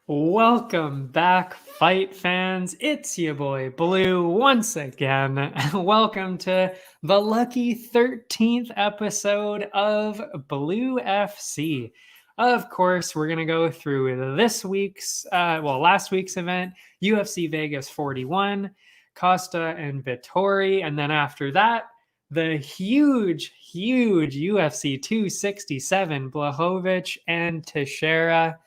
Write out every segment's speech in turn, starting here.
Welcome back, fight fans. It's your boy Blue once again. Welcome to the lucky 13th episode of BLÜ-FC. Of course, we're going to go through last week's event, UFC Vegas 41, Costa and Vittori, and then after that, the huge UFC 267, Blachowicz and Teixeira.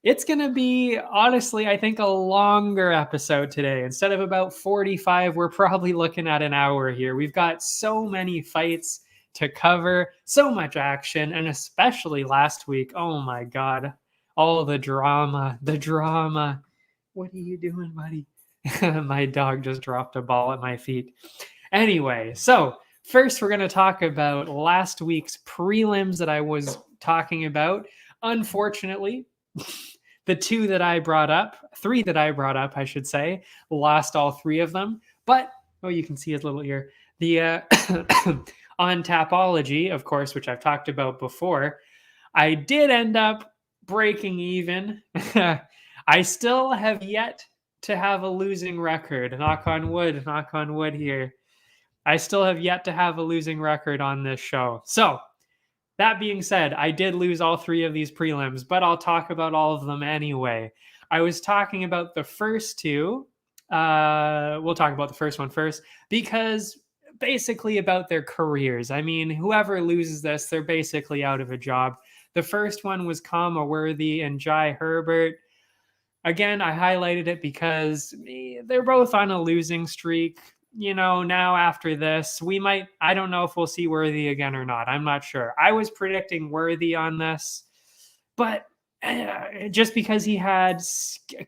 It's going to be, honestly, I think a longer episode today. Instead of about 45, we're probably looking at an hour here. We've got so many fights to cover, so much action, and especially last week. Oh my God. All the drama. What are you doing, buddy? My dog just dropped a ball at my feet. Anyway, so first we're going to talk about last week's prelims that I was talking about. Unfortunately, the three that I brought up, I should say, lost all three of them. But, you can see his little ear. The on Tapology, of course, which I've talked about before, I did end up breaking even. I still have yet to have a losing record. Knock on wood here. I still have yet to have a losing record on this show. So, that being said, I did lose all three of these prelims, but I'll talk about all of them anyway. I was talking about the first two. We'll talk about the first one first, because basically about their careers. I mean, whoever loses this, they're basically out of a job. The first one was Kama Worthy and Jai Herbert. Again, I highlighted it because they're both on a losing streak. Now after this, I don't know if we'll see Worthy again or not. I'm not sure. I was predicting Worthy on this, but just because he had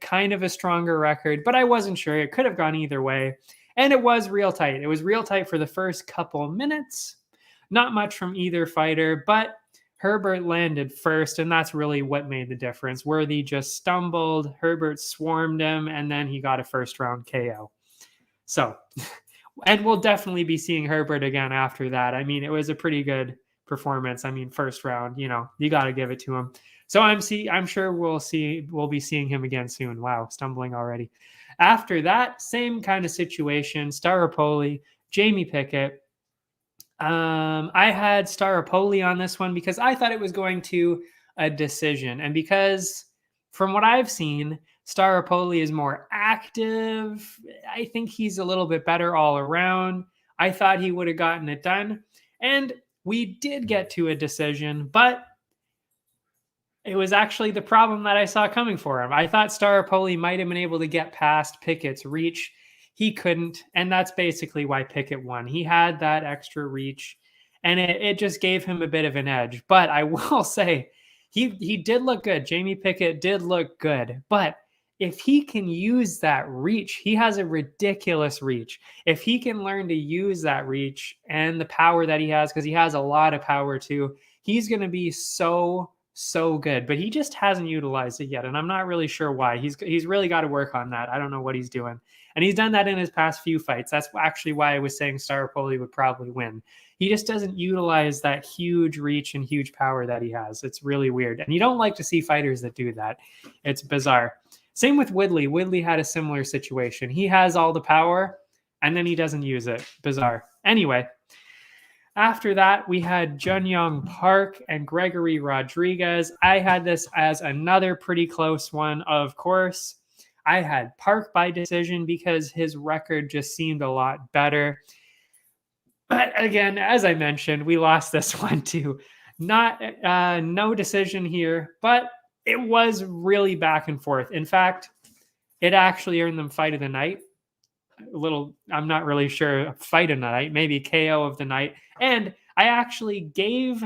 kind of a stronger record, but I wasn't sure. It could have gone either way. And it was real tight. It was real tight for the first couple minutes. Not much from either fighter, but Herbert landed first, and that's really what made the difference. Worthy just stumbled, Herbert swarmed him, and then he got a first round KO. So, and we'll definitely be seeing Herbert again after that. I mean, it was a pretty good performance. I mean, first round, you got to give it to him. So I'm sure we'll be seeing him again soon. Wow, stumbling already. After that, same kind of situation. Staropoli, Jamie Pickett. I had Staropoli on this one because I thought it was going to a decision, and because from what I've seen, Staropoli is more active. I think he's a little bit better all around. I thought he would have gotten it done. And we did get to a decision, but it was actually the problem that I saw coming for him. I thought Staropoli might have been able to get past Pickett's reach. He couldn't, and that's basically why Pickett won. He had that extra reach, and it just gave him a bit of an edge. But I will say, he did look good. Jamie Pickett did look good, but if he can use that reach, he has a ridiculous reach. If he can learn to use that reach and the power that he has, because he has a lot of power too, he's going to be so good. But he just hasn't utilized it yet, and I'm not really sure why. He's really got to work on that. I don't know what he's doing. And he's done that in his past few fights. That's actually why I was saying Staropoli would probably win. He just doesn't utilize that huge reach and huge power that he has. It's really weird. And you don't like to see fighters that do that. It's bizarre. Same with Woodley. Woodley had a similar situation. He has all the power, and then he doesn't use it. Bizarre. Anyway, after that, we had Junyoung Park and Gregory Rodriguez. I had this as another pretty close one, of course. I had Park by decision because his record just seemed a lot better. But again, as I mentioned, we lost this one too. No decision here, but it was really back and forth. In fact, it actually earned them fight of the night. I'm not really sure, fight of the night, maybe KO of the night. And I actually gave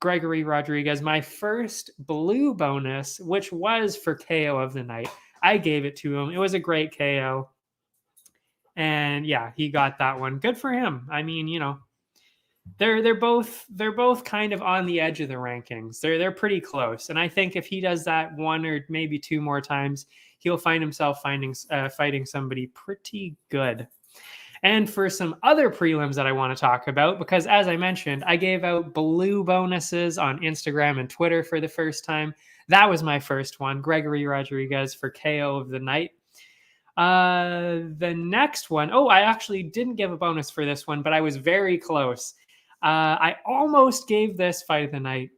Gregory Rodriguez my first blue bonus, which was for KO of the night. I gave it to him. It was a great KO. And yeah, he got that one. Good for him. I mean, they're both kind of on the edge of the rankings. They're pretty close. And I think if he does that one or maybe two more times, he'll find himself fighting somebody pretty good. And for some other prelims that I want to talk about, because as I mentioned, I gave out blue bonuses on Instagram and Twitter for the first time. That was my first one. Gregory Rodriguez for KO of the night. The next one, I actually didn't give a bonus for this one, but I was very close. I almost gave this fight of the night.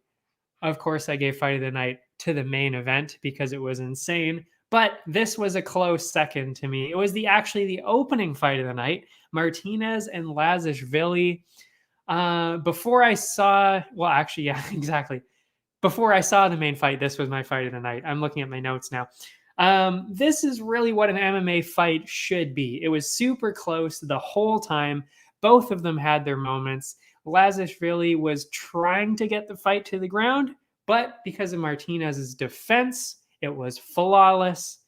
Of course, I gave fight of the night to the main event because it was insane. But this was a close second to me. It was actually the opening fight of the night, Martinez and Lazishvili. Before I saw, exactly. Before I saw the main fight, this was my fight of the night. I'm looking at my notes now. This is really what an MMA fight should be. It was super close the whole time. Both of them had their moments. Lazishvili was trying to get the fight to the ground, but because of Martinez's defense, it was flawless.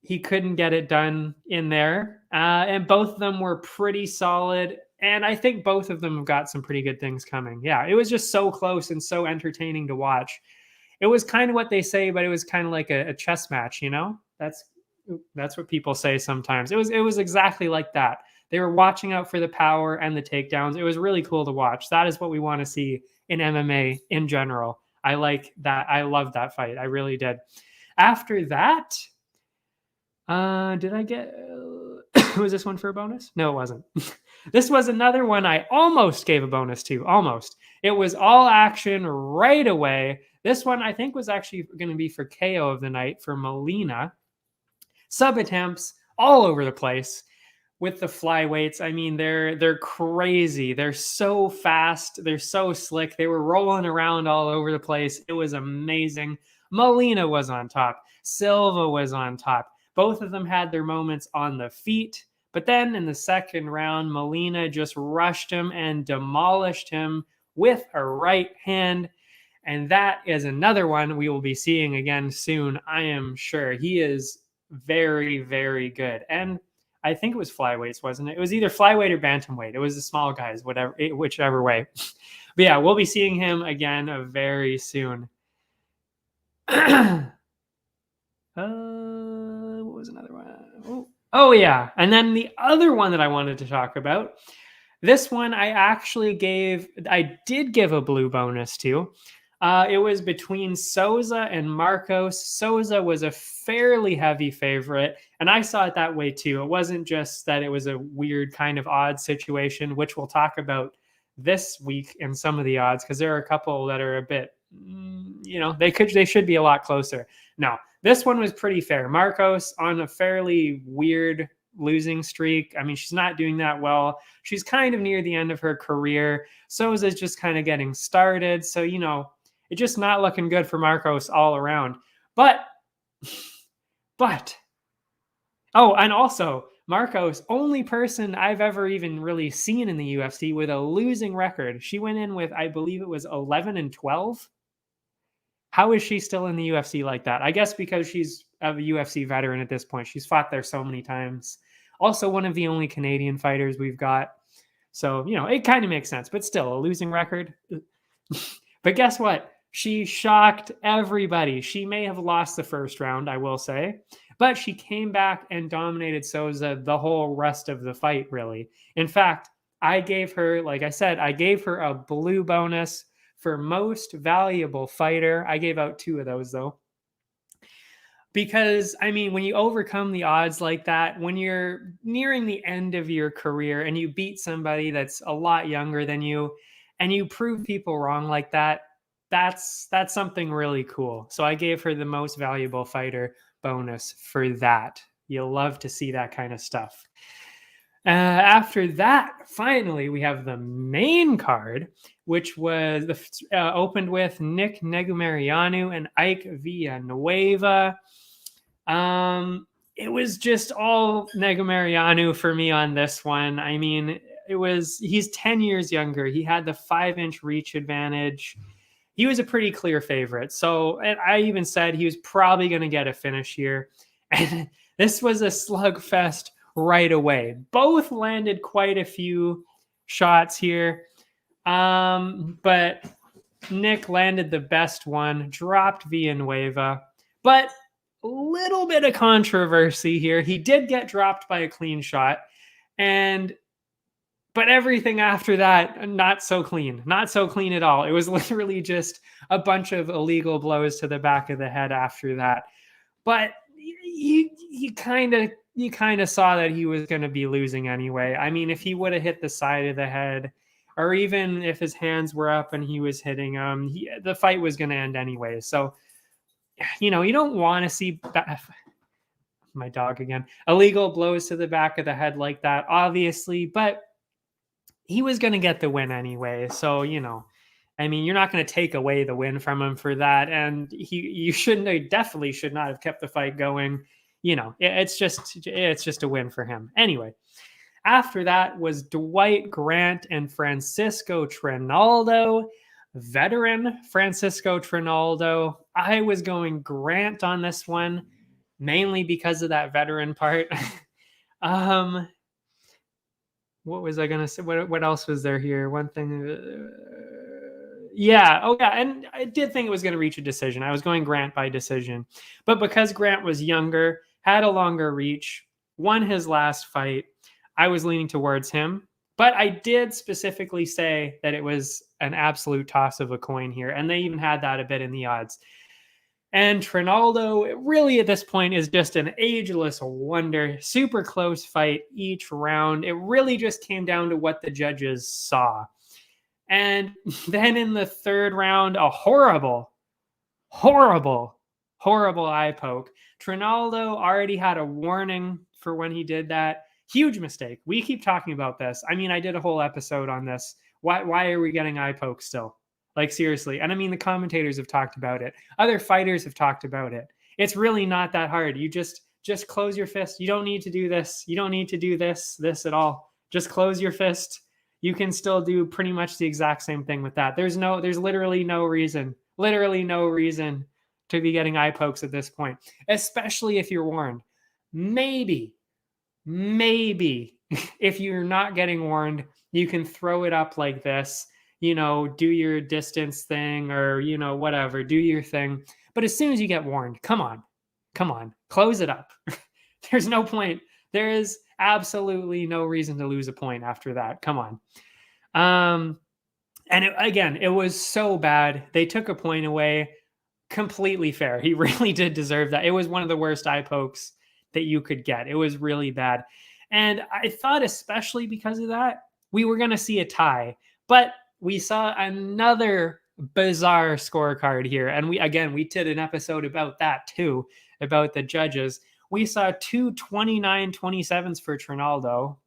He couldn't get it done in there. And both of them were pretty solid. And I think both of them have got some pretty good things coming. Yeah, it was just so close and so entertaining to watch. It was kind of what they say, but it was kind of like a chess match, you know? That's what people say sometimes. It was exactly like that. They were watching out for the power and the takedowns. It was really cool to watch. That is what we want to see in MMA in general. I like that. I love that fight. I really did. After that, did I get... was this one for a bonus? No, it wasn't. This was another one I almost gave a bonus to. Almost. It was all action right away. This one I think was actually going to be for KO of the night for Molina. Sub attempts all over the place with the flyweights. I mean, they're crazy. They're so fast. They're so slick. They were rolling around all over the place. It was amazing. Molina was on top. Silva was on top. Both of them had their moments on the feet. But then in the second round, Molina just rushed him and demolished him with a right hand. And that is another one we will be seeing again soon, I am sure. He is very, very good. And I think it was flyweights, wasn't it? It was either flyweight or bantamweight. It was the small guys, whichever way. But yeah, we'll be seeing him again very soon. What was another one? Oh, yeah. And then the other one that I wanted to talk about, this one I did give a blue bonus to. It was between Souza and Marcos. Souza was a fairly heavy favorite, and I saw it that way too. It wasn't just that it was a weird kind of odd situation, which we'll talk about this week in some of the odds, because there are a couple that are a bit, they should be a lot closer. No, this one was pretty fair. Marcos on a fairly weird losing streak. I mean, she's not doing that well. She's kind of near the end of her career. Souza's just kind of getting started. So, it's just not looking good for Marcos all around. But, and also, Marcos, only person I've ever even really seen in the UFC with a losing record. She went in with, I believe it was 11-12. How is she still in the UFC like that? I guess because she's a UFC veteran at this point. She's fought there so many times. Also, one of the only Canadian fighters we've got. So, it kind of makes sense. But still, a losing record. But guess what? She shocked everybody. She may have lost the first round, I will say. But she came back and dominated Souza the whole rest of the fight, really. In fact, I gave her, like I said, a blue bonus for most valuable fighter. I gave out 2 of those, though. Because, I mean, when you overcome the odds like that, when you're nearing the end of your career and you beat somebody that's a lot younger than you, and you prove people wrong like that, that's something really cool. So I gave her the most valuable fighter bonus for that. You'll love to see that kind of stuff. After that, finally, we have the main card, which was opened with Nick Negumereanu and Ike Villanueva. It was just all Negumereanu for me on this one. I mean, he's 10 years younger. He had the 5-inch reach advantage. He was a pretty clear favorite. So, and I even said he was probably going to get a finish here. And this was a slugfest right away. Both landed quite a few shots here. But Nick landed the best one, dropped Villanueva. But a little bit of controversy here. He did get dropped by a clean shot. But But everything after that, not so clean. Not so clean at all. It was literally just a bunch of illegal blows to the back of the head after that. But you kind of saw that he was going to be losing anyway. I mean, if he would have hit the side of the head, or even if his hands were up and he was hitting him, the fight was going to end anyway. So, you don't want to see my dog again, illegal blows to the back of the head like that, obviously, but he was going to get the win anyway. So, I mean, you're not going to take away the win from him for that. And you definitely should not have kept the fight going. It's just a win for him. Anyway, after that was Dwight Grant and Francisco Trinaldo, veteran Francisco Trinaldo. I was going Grant on this one, mainly because of that veteran part. What was I going to say? What else was there here? One thing. Yeah. Oh, yeah. And I did think it was going to reach a decision. I was going Grant by decision. But because Grant was younger, had a longer reach, won his last fight, I was leaning towards him. But I did specifically say that it was an absolute toss of a coin here. And they even had that a bit in the odds. And Trinaldo, really at this point, is just an ageless wonder. Super close fight each round. It really just came down to what the judges saw. And then in the third round, a horrible eye poke. Trinaldo already had a warning for when he did that. Huge mistake. We keep talking about this. I mean, I did a whole episode on this. Why are we getting eye pokes still? Like, seriously. And I mean, the commentators have talked about it. Other fighters have talked about it. It's really not that hard. You just close your fist. You don't need to do this. You don't need to do this at all. Just close your fist. You can still do pretty much the exact same thing with that. There's literally no reason to be getting eye pokes at this point, especially if you're warned. Maybe if you're not getting warned, you can throw it up like this, do your distance thing or, whatever, do your thing. But as soon as you get warned, come on, close it up. There's no point. There is absolutely no reason to lose a point after that. Come on. And it was so bad. They took a point away. Completely fair. He really did deserve that. It was one of the worst eye pokes that you could get. It was really bad. And I thought, especially because of that, we were going to see a tie. But we saw another bizarre scorecard here. And we did an episode about that too, about the judges. We saw two 29-27s for Trinaldo.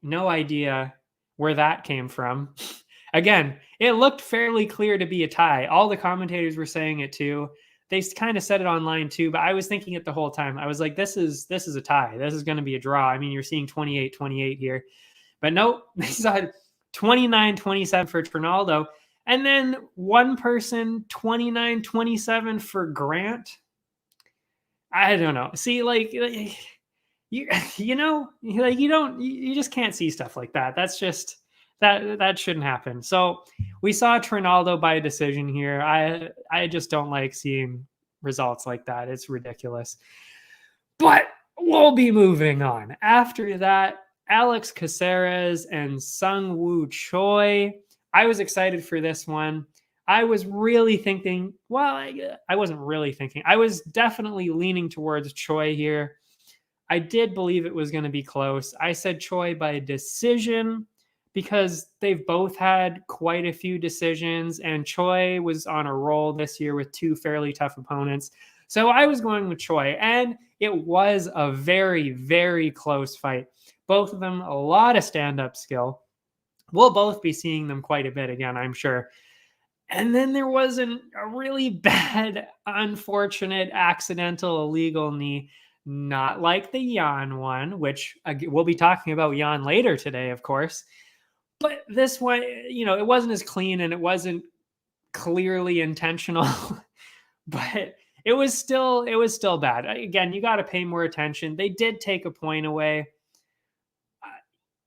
No idea where that came from. Again, it looked fairly clear to be a tie. All the commentators were saying it too. They kind of said it online too, but I was thinking it the whole time. I was like, this is a tie. This is going to be a draw. I mean, you're seeing 28-28 here. But nope, they saw 29-27 for Trinaldo. And then one person, 29-27 for Grant. I don't know. See, you just can't see stuff like that. That's just that shouldn't happen. So we saw Trinaldo by decision here. I just don't like seeing results like that. It's ridiculous. But we'll be moving on. After that, Alex Caceres and Sung-Woo Choi. I was excited for this one. I was really thinking, I wasn't really thinking. I was definitely leaning towards Choi here. I did believe it was going to be close. I said Choi by decision because they've both had quite a few decisions, and Choi was on a roll this year with two fairly tough opponents. So I was going with Choi, and it was a very, very close fight. Both of them, a lot of stand-up skill. We'll both be seeing them quite a bit again, I'm sure. And then there was a really bad, unfortunate, accidental, illegal knee. Not like the Jan one, which we'll be talking about Jan later today, of course. But this one, it wasn't as clean and it wasn't clearly intentional. But it was still bad. Again, you got to pay more attention. They did take a point away.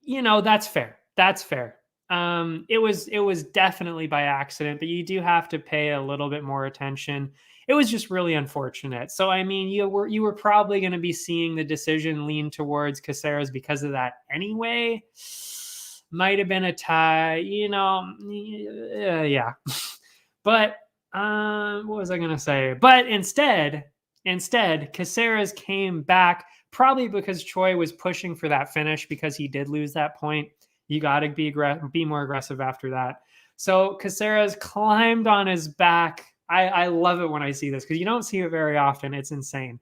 That's fair. That's fair. It was definitely by accident, but you do have to pay a little bit more attention. It was just really unfortunate. So, I mean, you were probably going to be seeing the decision lean towards Caceres because of that anyway. might have been a tie, yeah. But what was I going to say? But instead, Caceres came back, probably because Choi was pushing for that finish because he did lose that point. You got to be more aggressive after that. So Caceres climbed on his back. I love it when I see this because you don't see it very often. It's insane.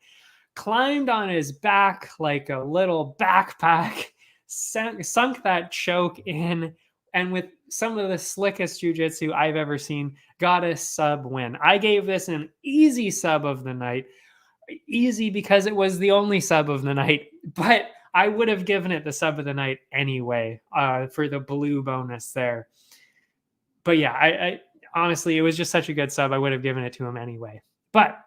Climbed on his back like a little backpack, sunk that choke in, and with some of the slickest jiu-jitsu I've ever seen, got a sub win. I gave this an easy sub of the night. Easy because it was the only sub of the night, but I would have given it the sub of the night anyway for the blue bonus there. But yeah, I honestly, it was just such a good sub. I would have given it to him anyway. But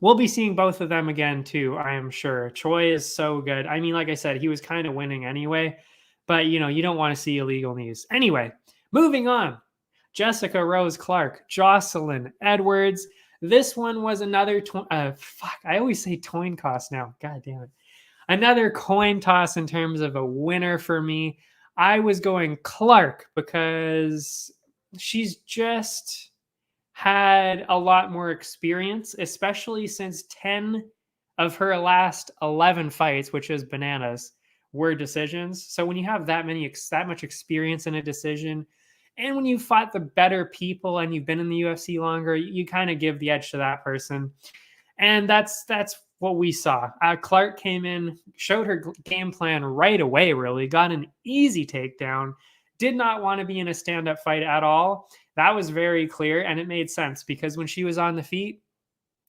we'll be seeing both of them again too, I am sure. Choi is so good. I mean, like I said, he was kind of winning anyway, but you don't want to see illegal knees. Anyway, moving on. Jessica Rose Clark, Jocelyn Edwards. This one was another I always say coin toss now. God damn it. Another coin toss in terms of a winner for me. I was going Clark because she's just had a lot more experience, especially since 10 of her last 11 fights, which is bananas, were decisions. So when you have that much experience in a decision, and when you fought the better people and you've been in the UFC longer, you kind of give the edge to that person. And that's what we saw. Clark came in, showed her game plan right away, really, got an easy takedown, did not want to be in a stand-up fight at all. That was very clear, and it made sense because when she was on the feet,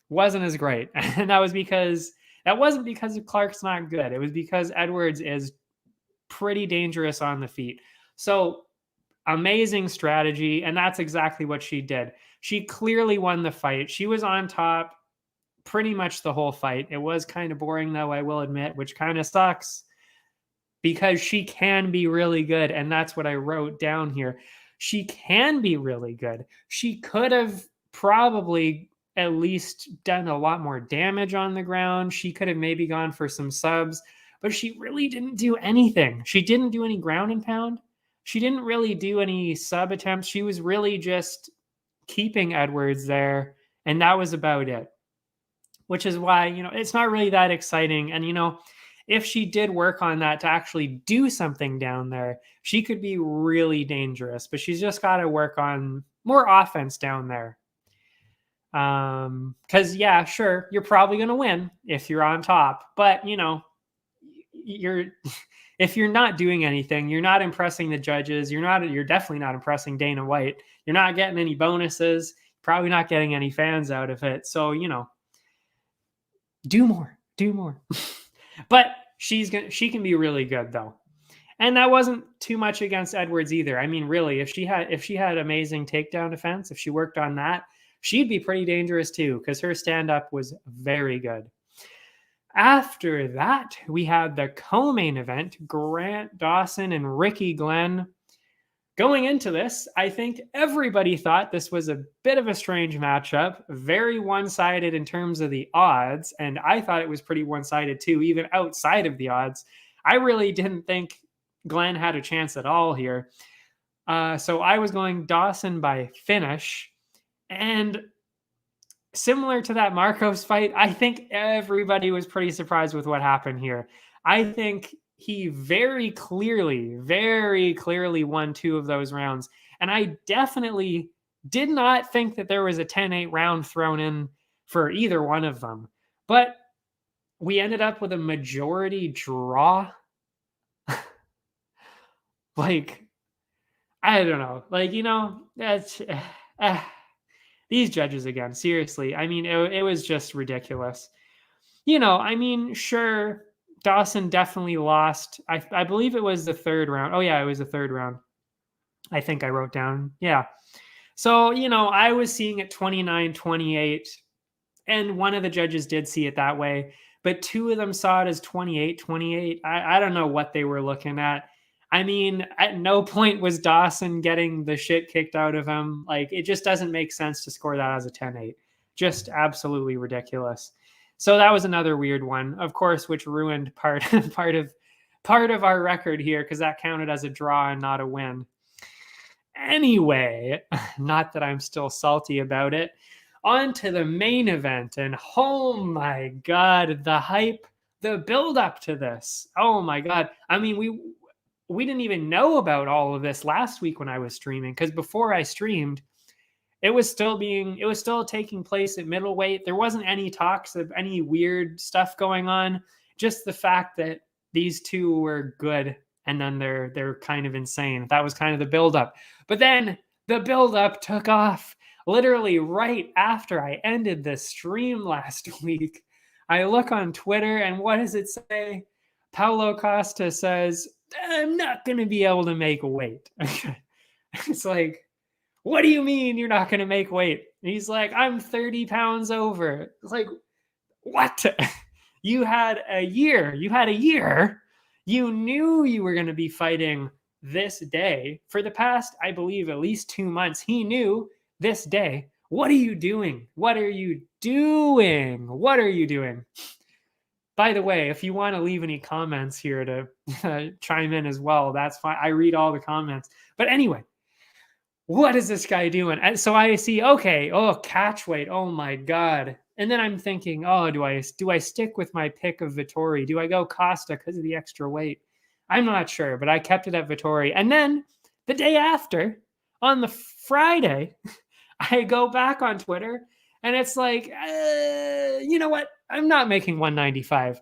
wasn't as great. And that wasn't because Clark's not good. It was because Edwards is pretty dangerous on the feet. So amazing strategy, and that's exactly what she did. She clearly won the fight. She was on top pretty much the whole fight. It was kind of boring, though, I will admit, which kind of sucks because she can be really good, and that's what I wrote down here. She can be really good. She could have probably at least done a lot more damage on the ground. She could have maybe gone for some subs, but she really didn't do anything. She didn't do any ground and pound. She didn't really do any sub attempts. She was really just keeping Edwards there, and that was about it. Which is why, it's not really that exciting. And, if she did work on that to actually do something down there, she could be really dangerous. But she's just got to work on more offense down there. Because, yeah, sure, you're probably going to win if you're on top. But, if you're not doing anything, you're not impressing the judges. You're definitely not impressing Dana White. You're not getting any bonuses. Probably not getting any fans out of it. So, do more. But she can be really good though. And that wasn't too much against Edwards either. I mean, really, if she had amazing takedown defense, if she worked on that, she'd be pretty dangerous too, because her stand-up was very good. After that, we had the co-main event, Grant Dawson and Ricky Glenn. Going into this, I think everybody thought this was a bit of a strange matchup, very one-sided in terms of the odds, and I thought it was pretty one-sided too, even outside of the odds. I really didn't think Glenn had a chance at all here. So I was going Dawson by finish, and similar to that Marcos fight, I think everybody was pretty surprised with what happened here. I think he very clearly won 2 of those rounds. And I definitely did not think that there was a 10-8 round thrown in for either one of them. But we ended up with a majority draw. Like, I don't know. Like, that's... these judges again, seriously. I mean, it was just ridiculous. Sure, Dawson definitely lost. I believe it was the 3rd round. Oh, yeah, it was the 3rd round. I think I wrote down. Yeah. So, I was seeing it 29-28, and one of the judges did see it that way, but 2 of them saw it as 28-28. I don't know what they were looking at. I mean, at no point was Dawson getting the shit kicked out of him. Like, it just doesn't make sense to score that as a 10-8. Just absolutely ridiculous. So that was another weird one, of course, which ruined part of part of our record here because that counted as a draw and not a win. Anyway, not that I'm still salty about it. On to the main event, and oh my god, the hype, the build up to this. Oh my god. I mean, we didn't even know about all of this last week when I was streaming, because before I streamed, it was still taking place at middleweight. There wasn't any talks of any weird stuff going on. Just the fact that these two were good, and then they're kind of insane. That was kind of the buildup. But then the buildup took off. Literally right after I ended the stream last week, I look on Twitter, and what does it say? Paulo Costa says, "I'm not going to be able to make weight." It's like, what do you mean you're not going to make weight? And he's like, "I'm 30 pounds over." It's like, what? You had a year. You knew you were going to be fighting this day. For the past, I believe, at least 2 months, he knew this day. What are you doing? What are you doing? What are you doing? By the way, if you want to leave any comments here to chime in as well, that's fine. I read all the comments. But anyway, what is this guy doing? And so I see, okay, catch weight. Oh my god. And then I'm thinking, do I stick with my pick of Vettori? Do I go Costa because of the extra weight? I'm not sure, but I kept it at Vettori. And then the day after, on the Friday, I go back on Twitter, and it's like, you know what? I'm not making 195.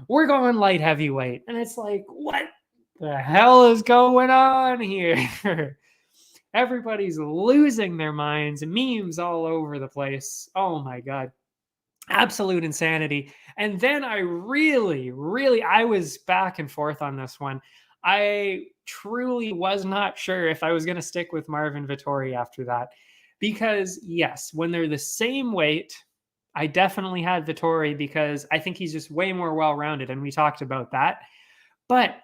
We're going light heavyweight. And it's like, what the hell is going on here? Everybody's losing their minds. Memes all over the place. Oh my god. Absolute insanity. And then I was back and forth on this one. I truly was not sure if I was going to stick with Marvin Vettori after that. Because yes, when they're the same weight, I definitely had Vettori because I think he's just way more well-rounded, and we talked about that. But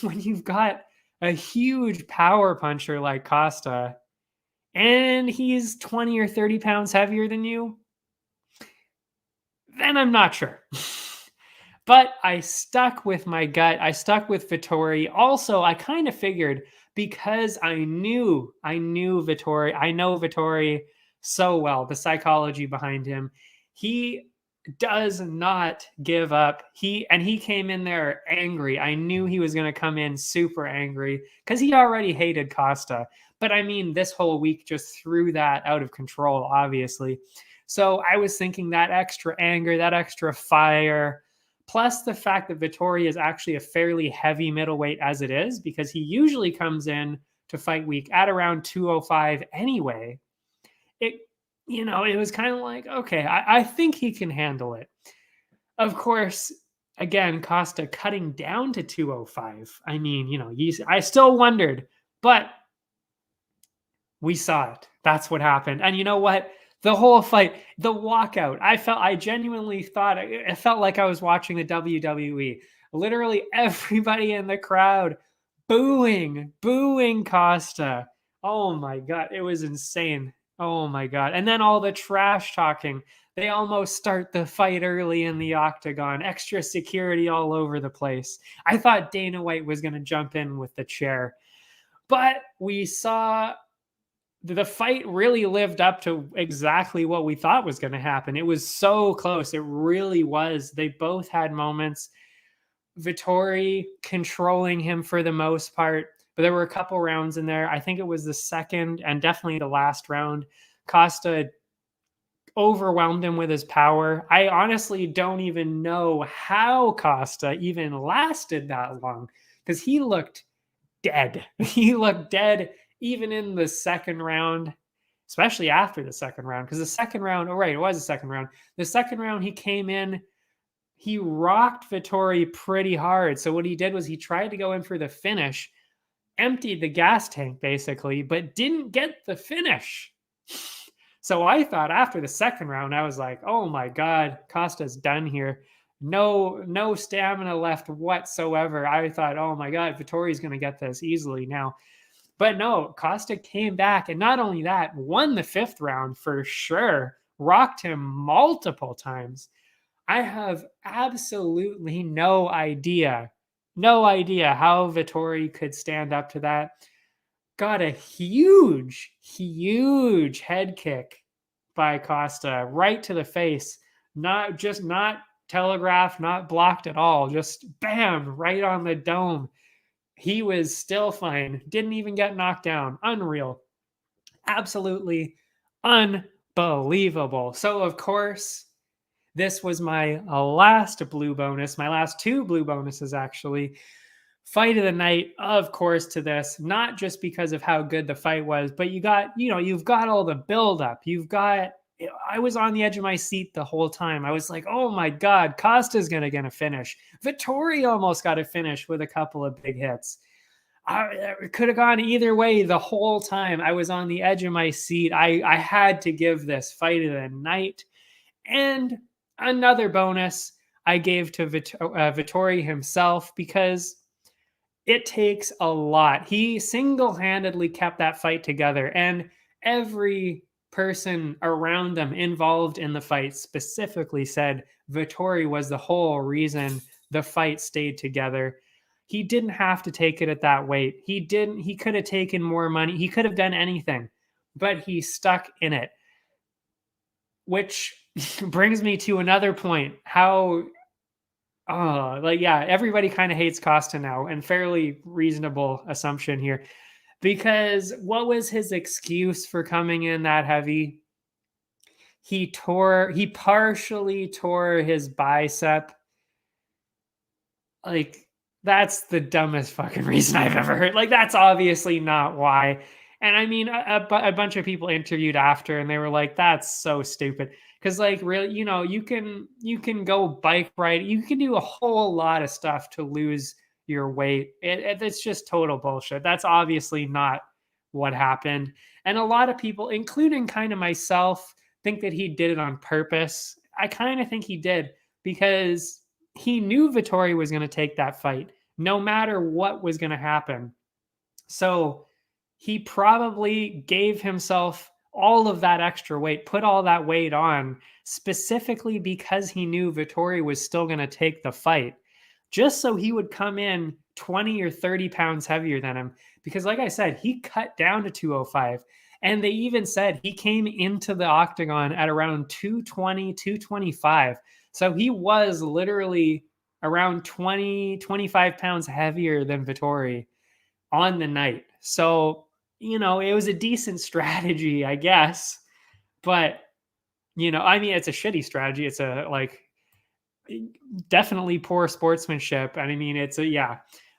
when you've got a huge power puncher like Costa, and he's 20 or 30 pounds heavier than you, then I'm not sure. But I stuck with my gut. I stuck with Vettori. Also, I kind of figured, because I knew Vettori. I know Vettori so well, the psychology behind him. He does not give up. He came in there angry. I knew he was going to come in super angry because he already hated Costa. But I mean, this whole week just threw that out of control, obviously. So I was thinking that extra anger, that extra fire, plus the fact that Vettori is actually a fairly heavy middleweight as it is, because he usually comes in to fight week at around 205 anyway. It was kind of like, okay, I think he can handle it. Of course, again, Costa cutting down to 205. I mean, I still wondered, but we saw it. That's what happened. And you know what? The whole fight, the walkout, I genuinely thought, it felt like I was watching the WWE. Literally everybody in the crowd booing Costa. Oh my God, it was insane. Oh my God. And then all the trash talking. They almost start the fight early in the octagon. Extra security all over the place. I thought Dana White was going to jump in with the chair. But we saw the fight really lived up to exactly what we thought was going to happen. It was so close. It really was. They both had moments. Vettori controlling him for the most part, but there were a couple rounds in there. I think it was the second and definitely the last round. Costa overwhelmed him with his power. I honestly don't even know how Costa even lasted that long, because he looked dead. He looked dead even in the second round, especially after the second round, because the second round, it was the second round. The second round, he came in, he rocked Vettori pretty hard. So what he did was he tried to go in for the finish, emptied the gas tank basically, but didn't get the finish. So I thought after the second round, I was like, oh my God, Costa's done here. No stamina left whatsoever. I thought, oh my God, Vettori's going to get this easily now. But no, Costa came back, and not only that, won the fifth round for sure, rocked him multiple times. I have absolutely no idea No idea how Vettori could stand up to that. Got a huge, huge head kick by Costa right to the face. Not telegraphed, not blocked at all. Just bam, right on the dome. He was still fine. Didn't even get knocked down. Unreal. Absolutely unbelievable. So, of course, this was my last blue bonus, my last two blue bonuses, actually. Fight of the night, of course, to this, not just because of how good the fight was, but you've got all the buildup. I was on the edge of my seat the whole time. I was like, oh my God, Costa's gonna get a finish. Vettori almost got a finish with a couple of big hits. It could have gone either way the whole time. I was on the edge of my seat. I had to give this fight of the night. And another bonus I gave to Vettori himself, because it takes a lot. He single-handedly kept that fight together, and every person around them involved in the fight specifically said Vettori was the whole reason the fight stayed together. He didn't have to take it at that weight. He could have taken more money. He could have done anything, but he stuck in it. Which brings me to another point. Everybody kind of hates Costa now, and fairly reasonable assumption here. Because what was his excuse for coming in that heavy? He partially tore his bicep. Like, that's the dumbest fucking reason I've ever heard. Like, that's obviously not why. And I mean, a bunch of people interviewed after, and they were like, that's so stupid. Because, like, really, you can go bike ride. You can do a whole lot of stuff to lose your weight. It's just total bullshit. That's obviously not what happened. And a lot of people, including kind of myself, think that he did it on purpose. I kind of think he did, because he knew Vettori was going to take that fight no matter what was going to happen. So he probably gave himself all of that extra weight, put all that weight on specifically because he knew Vettori was still going to take the fight, just so he would come in 20 or 30 pounds heavier than him. Because like I said, he cut down to 205. And they even said he came into the octagon at around 220, 225. So he was literally around 20, 25 pounds heavier than Vettori on the night. So, it was a decent strategy, I guess. But, I mean, it's a shitty strategy. It's definitely poor sportsmanship. And I mean,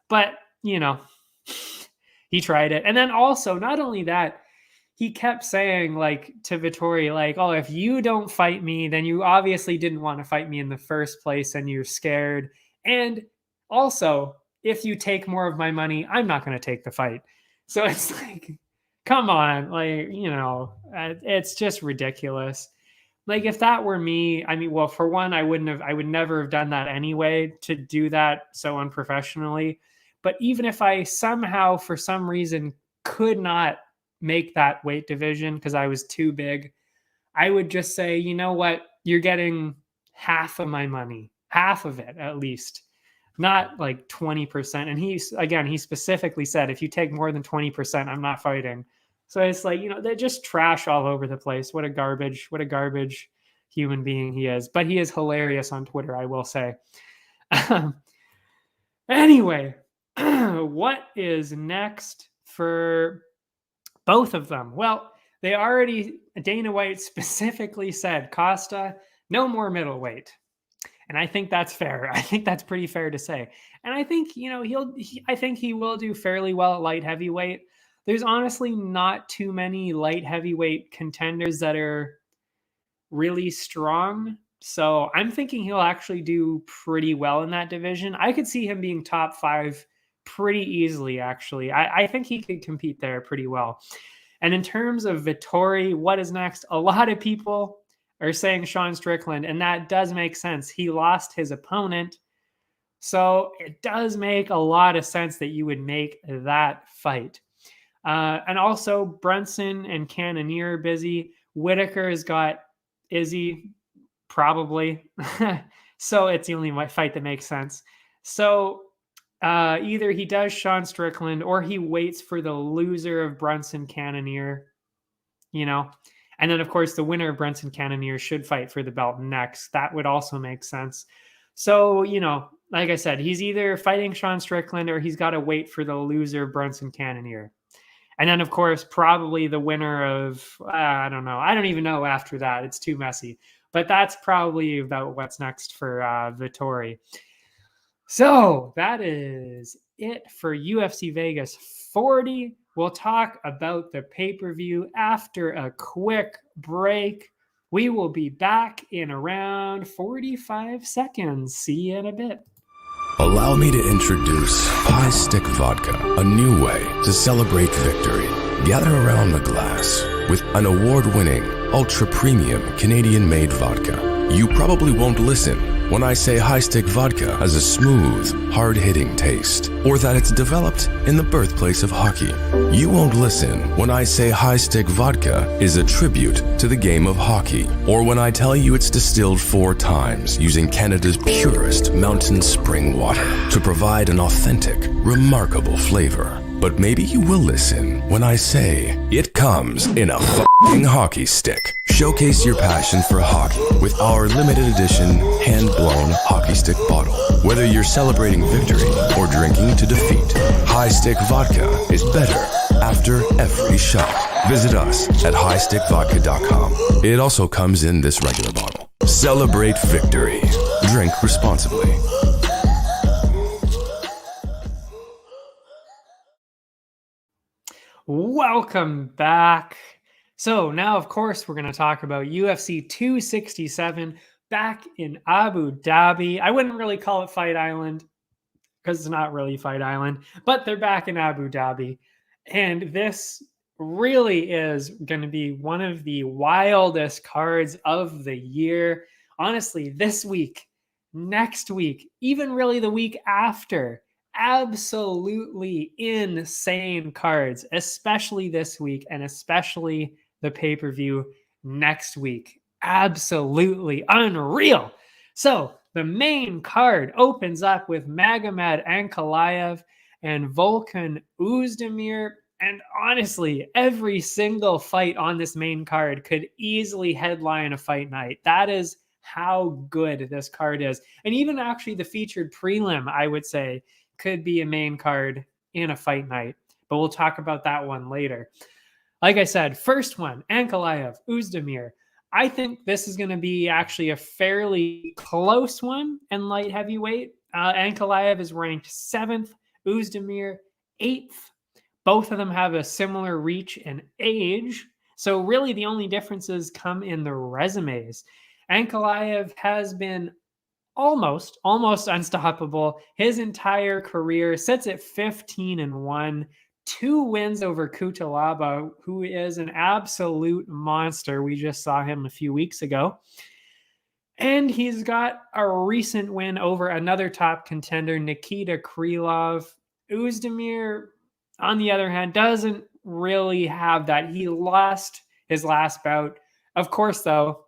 but, he tried it. And then also, not only that, he kept saying, like, to Vettori, like, oh, if you don't fight me, then you obviously didn't want to fight me in the first place and you're scared. And also, if you take more of my money, I'm not going to take the fight. So it's like, come on, like, it's just ridiculous. Like, if that were me, I mean, well, for one, I would never have done that anyway, to do that so unprofessionally. But even if I somehow, for some reason, could not make that weight division because I was too big, I would just say, you know what? You're getting half of my money, half of it at least, not like 20%. And he specifically said, if you take more than 20%, I'm not fighting. So it's like, they're just trash all over the place. What a garbage human being he is. But he is hilarious on Twitter, I will say. Anyway, what is next for both of them? Well, Dana White specifically said, Costa, no more middleweight. And I think that's fair. I think that's pretty fair to say. And I think, I think he will do fairly well at light heavyweight. There's honestly not too many light heavyweight contenders that are really strong. So I'm thinking he'll actually do pretty well in that division. I could see him being top 5 pretty easily, actually. I think he could compete there pretty well. And in terms of Vettori, what is next? A lot of people are saying Sean Strickland, and that does make sense. He lost his opponent. So it does make a lot of sense that you would make that fight. And also, Brunson and Cannonier are busy. Whitaker's got Izzy, probably. So it's the only fight that makes sense. So Either he does Sean Strickland or he waits for the loser of Brunson Cannonier, you know. And then, of course, the winner of Brunson Cannonier should fight for the belt next. That would also make sense. So, you know, like I said, he's either fighting Sean Strickland or he's got to wait for the loser of Brunson Cannonier. And then, of course, probably the winner of, I don't know. I don't even know after that. It's too messy. But that's probably about what's next for Vettori. So that is it for UFC Vegas 40. We'll talk about the pay-per-view after a quick break. We will be back in around 45 seconds. See you in a bit. Allow me to introduce High Stick Vodka, a new way to celebrate victory. Gather around the glass with an award-winning, ultra-premium Canadian-made vodka. You probably won't listen when I say High Stick Vodka has a smooth, hard-hitting taste, or that it's developed in the birthplace of hockey. You won't listen when I say High Stick Vodka is a tribute to the game of hockey, or when I tell you it's distilled 4 times using Canada's purest mountain spring water to provide an authentic, remarkable flavor. But maybe you will listen when I say it comes in a f***ing hockey stick. Showcase your passion for hockey with our limited edition hand-blown hockey stick bottle. Whether you're celebrating victory or drinking to defeat, High Stick Vodka is better after every shot. Visit us at highstickvodka.com. It also comes in this regular bottle. Celebrate victory. Drink responsibly. Welcome back. So now, of course, we're going to talk about UFC 267 back in Abu Dhabi. I wouldn't really call it Fight Island because it's not really Fight Island, but they're back in Abu Dhabi. And this really is going to be one of the wildest cards of the year. Honestly, this week, next week, even really the week after, absolutely insane cards, especially this week and especially the pay-per-view next week. Absolutely unreal. So the main card opens up with Magomed Ankalaev and Volkan Oezdemir. And honestly, every single fight on this main card could easily headline a fight night. That is how good this card is. And even actually the featured prelim, I would say, could be a main card in a fight night. But we'll talk about that one later. Like I said, first one, Ankalaev, Oezdemir. I think this is going to be actually a fairly close one in light heavyweight. Ankalaev is ranked 7th, Oezdemir 8th. Both of them have a similar reach and age. So really the only differences come in the resumes. Ankalaev has been almost unstoppable his entire career, sits at 15-1, 2 wins over Kutalaba, who is an absolute monster. We just saw him a few weeks ago. And he's got a recent win over another top contender, Nikita Krylov. Oezdemir, on the other hand, doesn't really have that. He lost his last bout. Of course, though,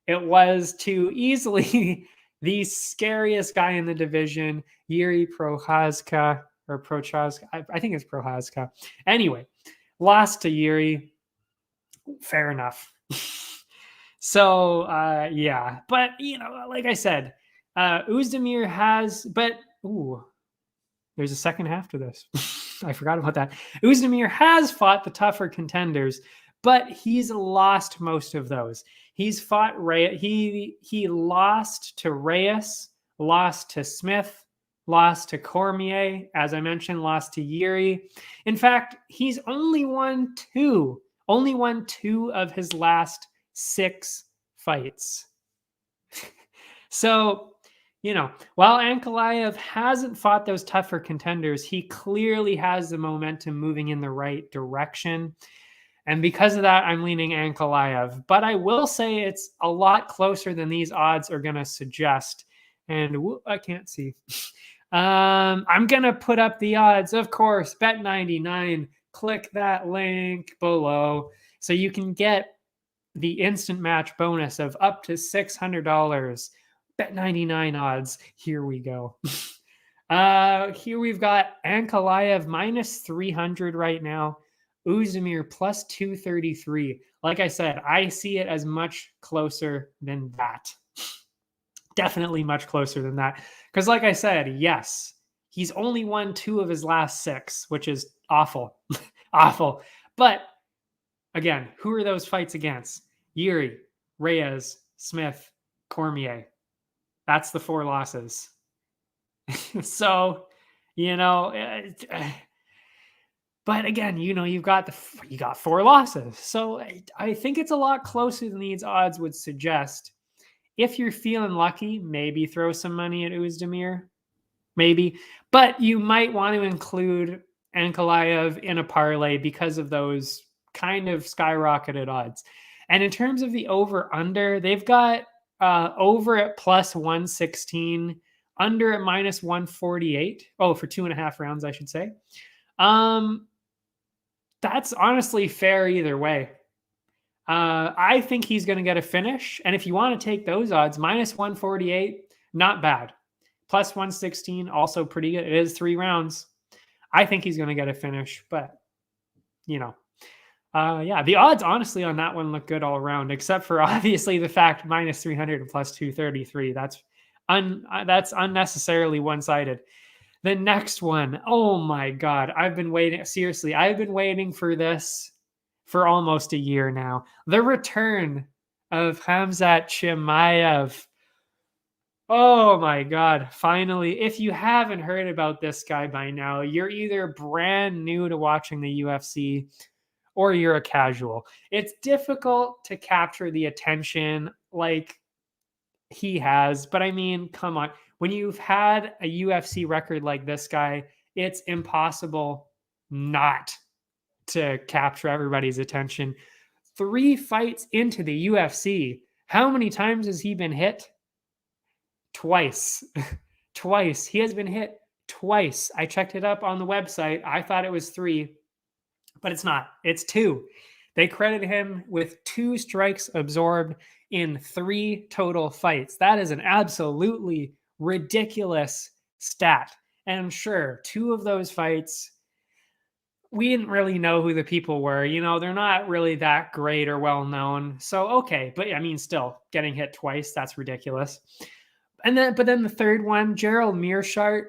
it was to easily the scariest guy in the division, Yuri Prochazka, or Prochazka. I think it's Prochazka. Anyway, lost to Yuri. Fair enough. So, yeah. But, you know, like I said, Oezdemir has, but, there's a second half to this. I forgot about that. Oezdemir has fought the tougher contenders, but he's lost most of those. He's fought he lost to Reyes, lost to Smith, lost to Cormier, as I mentioned, lost to Yuri. In fact, he's only won 2 of his last 6 fights. So, you know, while Ankalaev hasn't fought those tougher contenders, he clearly has the momentum moving in the right direction. And because of that, I'm leaning Ankalaev. But I will say it's a lot closer than these odds are going to suggest. And I can't see. I'm going to put up the odds, of course, Bet99. Click that link below so you can get the instant match bonus of up to $600. Bet99 odds. Here we go. Here we've got Ankalaev minus 300 right now. Ozdemir plus 233. Like I said, I see it as much closer than that. Definitely much closer than that. Because like I said, yes, he's only won 2 of his last 6, which is awful. Awful. But again, who are those fights against? Yuri, Reyes, Smith, Cormier. That's the 4 losses. So, but again, you got 4 losses. So I think it's a lot closer than these odds would suggest. If you're feeling lucky, maybe throw some money at Ozdemir. Maybe. But you might want to include Ankalaev in a parlay because of those kind of skyrocketed odds. And in terms of the over-under, they've got over at plus 116, under at minus 148. Oh, for 2.5 rounds, I should say. That's honestly fair either way. I think he's going to get a finish. And if you want to take those odds, minus 148, not bad. Plus 116, also pretty good. It is 3 rounds. I think he's going to get a finish, but the odds honestly on that one look good all around, except for obviously the fact minus 300 and plus 233. That's unnecessarily one-sided. The next one, oh my God, I've been waiting for this for almost a year now. The return of Khamzat Chimaev. Oh my God, finally. If you haven't heard about this guy by now, you're either brand new to watching the UFC or you're a casual. It's difficult to capture the attention like he has, but I mean, come on. When you've had a UFC record like this guy, it's impossible not to capture everybody's attention. 3 fights into the UFC. How many times has he been hit? Twice. Twice. He has been hit twice. I checked it up on the website. I thought it was 3, but it's not. It's 2. They credit him with 2 strikes absorbed in 3 total fights. That is an absolutely ridiculous stat. And sure, 2 of those fights, we didn't really know who the people were. They're not really that great or well known. So, okay. But I mean, still getting hit twice, that's ridiculous. But then the third one, Gerald Meerschaert,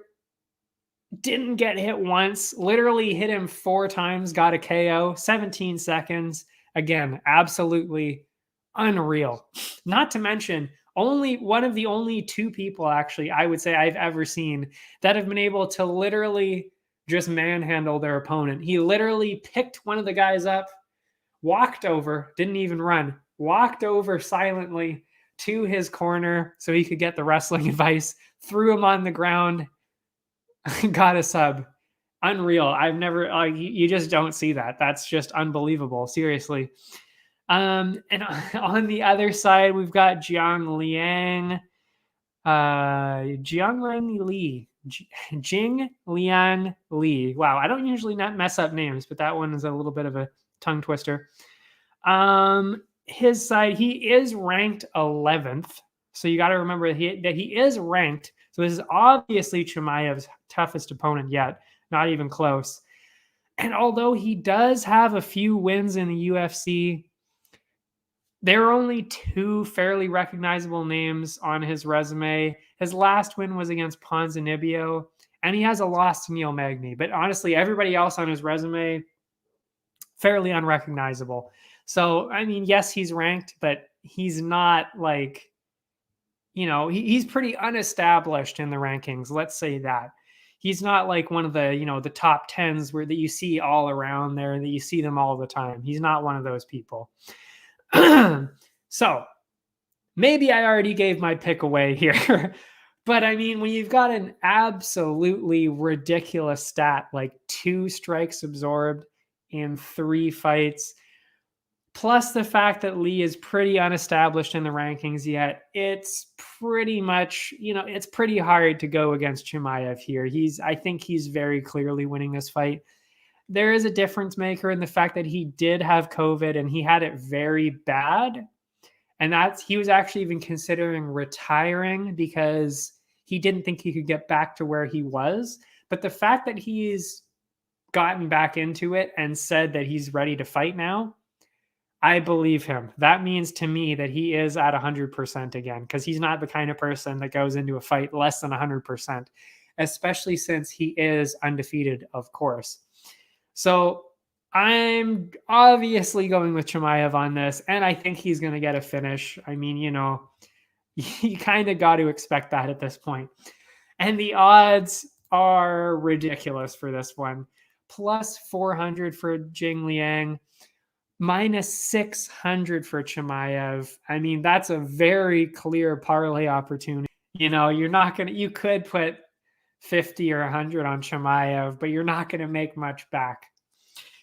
didn't get hit once, literally hit him 4 times, got a KO, 17 seconds. Again, absolutely unreal. Not to mention, one of the only 2 people, actually, I would say I've ever seen that have been able to literally just manhandle their opponent. He literally picked one of the guys up, walked over, didn't even run, walked over silently to his corner so he could get the wrestling advice, threw him on the ground, got a sub. Unreal. I've never, you just don't see that. That's just unbelievable. Seriously. And on the other side, we've got Jingliang Li. Wow. I don't usually not mess up names, but that one is a little bit of a tongue twister. His side, he is ranked 11th. So you got to remember that he is ranked. So this is obviously Chimaev's toughest opponent yet. Not even close. And although he does have a few wins in the UFC, there are only 2 fairly recognizable names on his resume. His last win was against Ponzinibbio, and he has a loss to Neil Magny. But honestly, everybody else on his resume, fairly unrecognizable. So, I mean, yes, he's ranked, but he's not like, he's pretty unestablished in the rankings. Let's say that. He's not like one of the, the top 10s that you see all around there, that you see them all the time. He's not one of those people. So maybe I already gave my pick away here, but I mean, when you've got an absolutely ridiculous stat, like 2 strikes absorbed in 3 fights, plus the fact that Lee is pretty unestablished in the rankings yet, it's pretty much, it's pretty hard to go against Chimaev here. I think he's very clearly winning this fight. There is a difference maker in the fact that he did have COVID and he had it very bad. And he was actually even considering retiring because he didn't think he could get back to where he was. But the fact that he's gotten back into it and said that he's ready to fight now, I believe him. That means to me that he is at 100% again, because he's not the kind of person that goes into a fight less than 100%, especially since he is undefeated, of course. So I'm obviously going with Chimaev on this, and I think he's going to get a finish. I mean, you know, you kind of got to expect that at this point. And the odds are ridiculous for this one. Plus 400 for Jing Liang, minus 600 for Chimaev. I mean, that's a very clear parlay opportunity. You know, you're not going to, you could put 50 or 100 on Chimaev, but you're not going to make much back.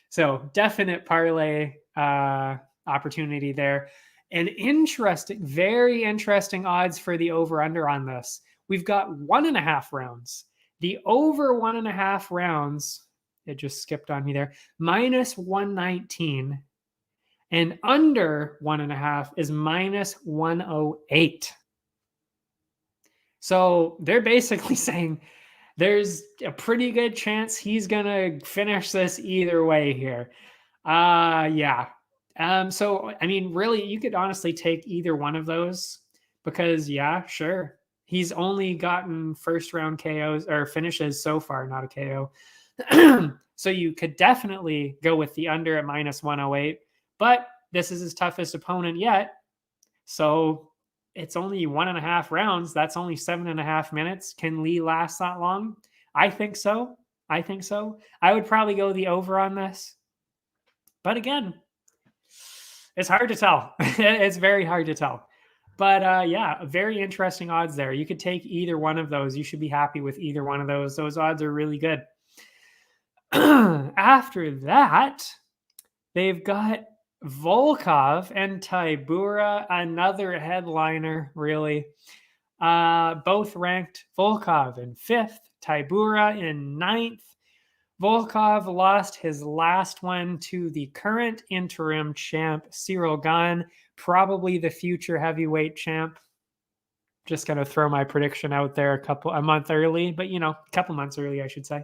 So definite parlay opportunity there. And interesting, very interesting odds for the over-under on this. We've got 1.5 rounds. The over 1.5 rounds, it just skipped on me there, minus 119. And under 1.5 is minus 108. So they're basically saying there's a pretty good chance he's going to finish this either way here. Yeah. So, I mean, really, you could honestly take either one of those because, yeah, sure. He's only gotten first round KOs or finishes so far, not a KO. So you could definitely go with the under at minus 108, but this is his toughest opponent yet. So it's only 1.5 rounds. That's only 7.5 minutes. Can Lee last that long? I think so. I think so. I would probably go the over on this. But again, it's hard to tell. It's very hard to tell. But yeah, very interesting odds there. You could take either one of those. You should be happy with either one of those. Those odds are really good. After that, they've got Volkov and Tybura, another headliner, really. Both ranked. Volkov in 5th, Tybura in 9th. Volkov lost his last one to the current interim champ, Cyril Gane, probably the future heavyweight champ. Just going to throw my prediction out there a month early, but you know, a couple months early, I should say.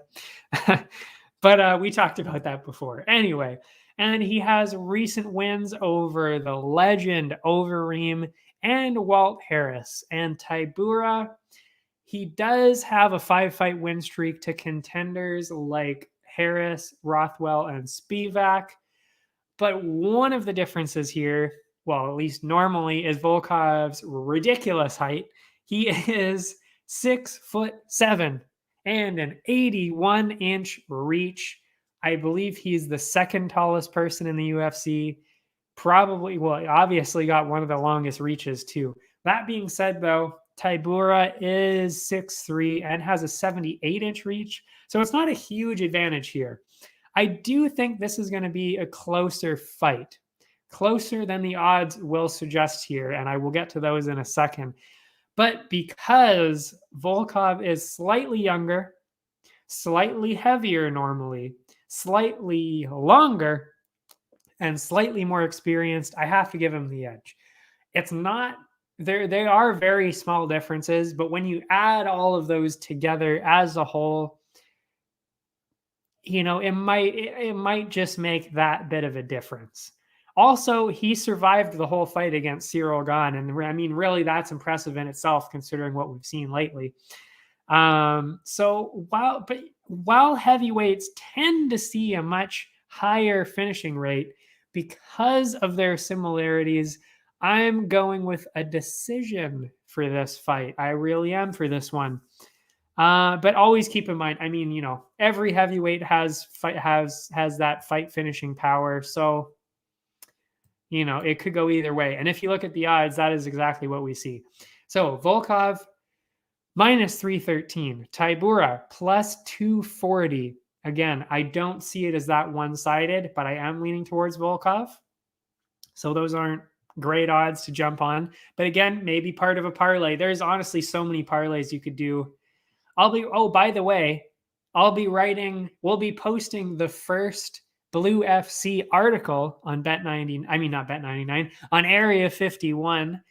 But we talked about that before. Anyway, and he has recent wins over the legend Overeem and Walt Harris. And Tybura, he does have a 5-fight win streak to contenders like Harris, Rothwell, and Spivak. But one of the differences here, well, at least normally, is Volkov's ridiculous height. He is 6'7" and an 81-inch reach. I believe he's the second tallest person in the UFC. Probably, well, obviously got one of the longest reaches too. That being said, though, Tybura is 6'3" and has a 78-inch reach. So it's not a huge advantage here. I do think this is going to be a closer fight. Closer than the odds will suggest here, and I will get to those in a second. But because Volkov is slightly younger, slightly heavier normally, slightly longer, and slightly more experienced, I have to give him the edge. It's not, they are very small differences, but when you add all of those together as a whole, you know, it might just make that bit of a difference. Also, he survived the whole fight against Cyril Gane. And I mean, really, that's impressive in itself, considering what we've seen lately. So while heavyweights tend to see a much higher finishing rate because of their similarities, I'm going with a decision for this fight. I really am for this one. But always keep in mind, I mean, you know, every heavyweight has that fight finishing power. So, you know, it could go either way. And if you look at the odds, that is exactly what we see. So Volkov, minus 313. Tybura, plus 240. Again, I don't see it as that one-sided, but I am leaning towards Volkov. So those aren't great odds to jump on. But again, maybe part of a parlay. There's honestly so many parlays you could do. By the way, we'll be posting the first BLÜ-FC article on not Bet99, on Area 51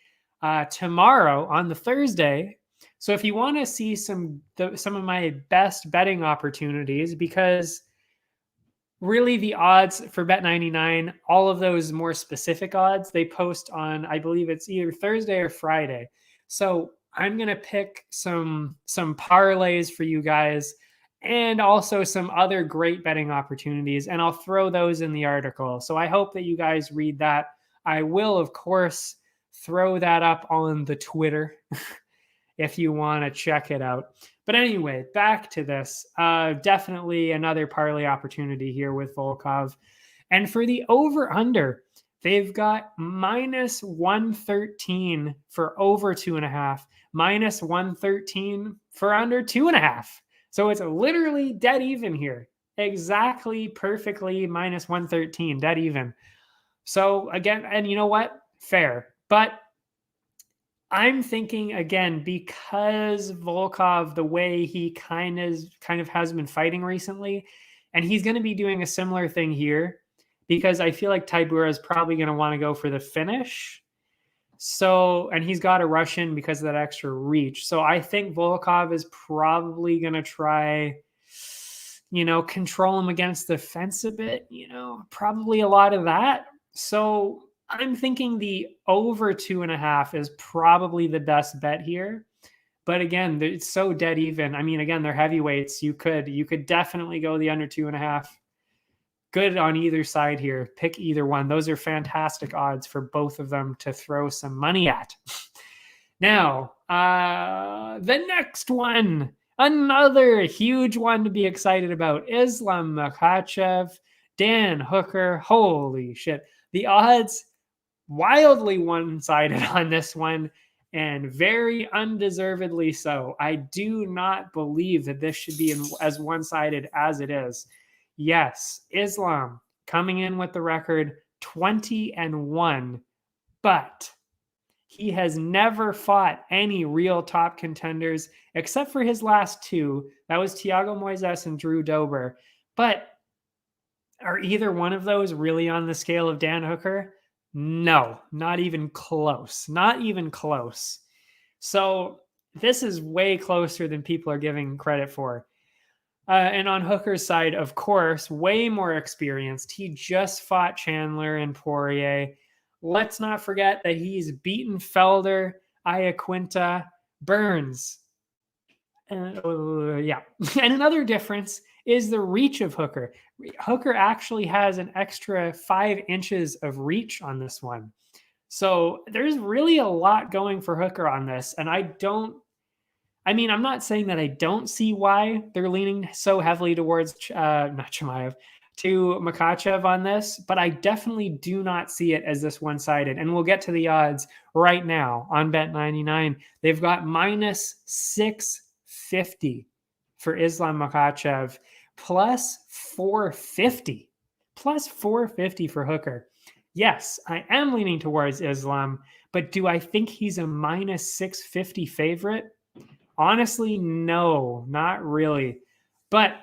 tomorrow on the Thursday. So if you want to see some of my best betting opportunities, because really the odds for Bet99, all of those more specific odds, they post on, I believe it's either Thursday or Friday. So I'm going to pick some parlays for you guys and also some other great betting opportunities, and I'll throw those in the article. So I hope that you guys read that. I will, of course, throw that up on the Twitter if you want to check it out. But anyway, back to this. Definitely another parlay opportunity here with Volkov. And for the over-under, they've got minus 113 for over 2.5, minus 113 for under 2.5. So it's literally dead even here. Exactly, perfectly minus 113, dead even. So again, and you know what? Fair. But I'm thinking, again, because Volkov, the way he kind of has been fighting recently, and he's going to be doing a similar thing here, because I feel like Tybura is probably going to want to go for the finish. So, and he's got a Russian because of that extra reach. So I think Volkov is probably going to try, control him against the fence a bit, probably a lot of that. So I'm thinking the over 2.5 is probably the best bet here. But again, it's so dead even. I mean, again, they're heavyweights. You could definitely go the under 2.5. Good on either side here. Pick either one. Those are fantastic odds for both of them to throw some money at. Now, the next one, another huge one to be excited about. Islam Makhachev, Dan Hooker. Holy shit. The odds wildly one-sided on this one, and very undeservedly so. I do not believe that this should be as one-sided as it is. Yes, Islam coming in with the record 20-1, but he has never fought any real top contenders except for his last two. That was Thiago Moises and Drew Dober. But are either one of those really on the scale of Dan Hooker? No, not even close. Not even close. So this is way closer than people are giving credit for. And on Hooker's side, of course, way more experienced. He just fought Chandler and Poirier. Let's not forget that he's beaten Felder, Iaquinta, Burns. Yeah. And another difference is the reach of Hooker. Hooker actually has an extra 5 inches of reach on this one. So there's really a lot going for Hooker on this. And I'm not saying that I don't see why they're leaning so heavily towards not Chimaev, to Makhachev on this, but I definitely do not see it as this one-sided. And we'll get to the odds right now on Bet99. They've got minus 650 for Islam Makhachev, plus 450. Plus 450 for Hooker. Yes, I am leaning towards Islam, but do I think he's a minus 650 favorite? Honestly, no, not really. But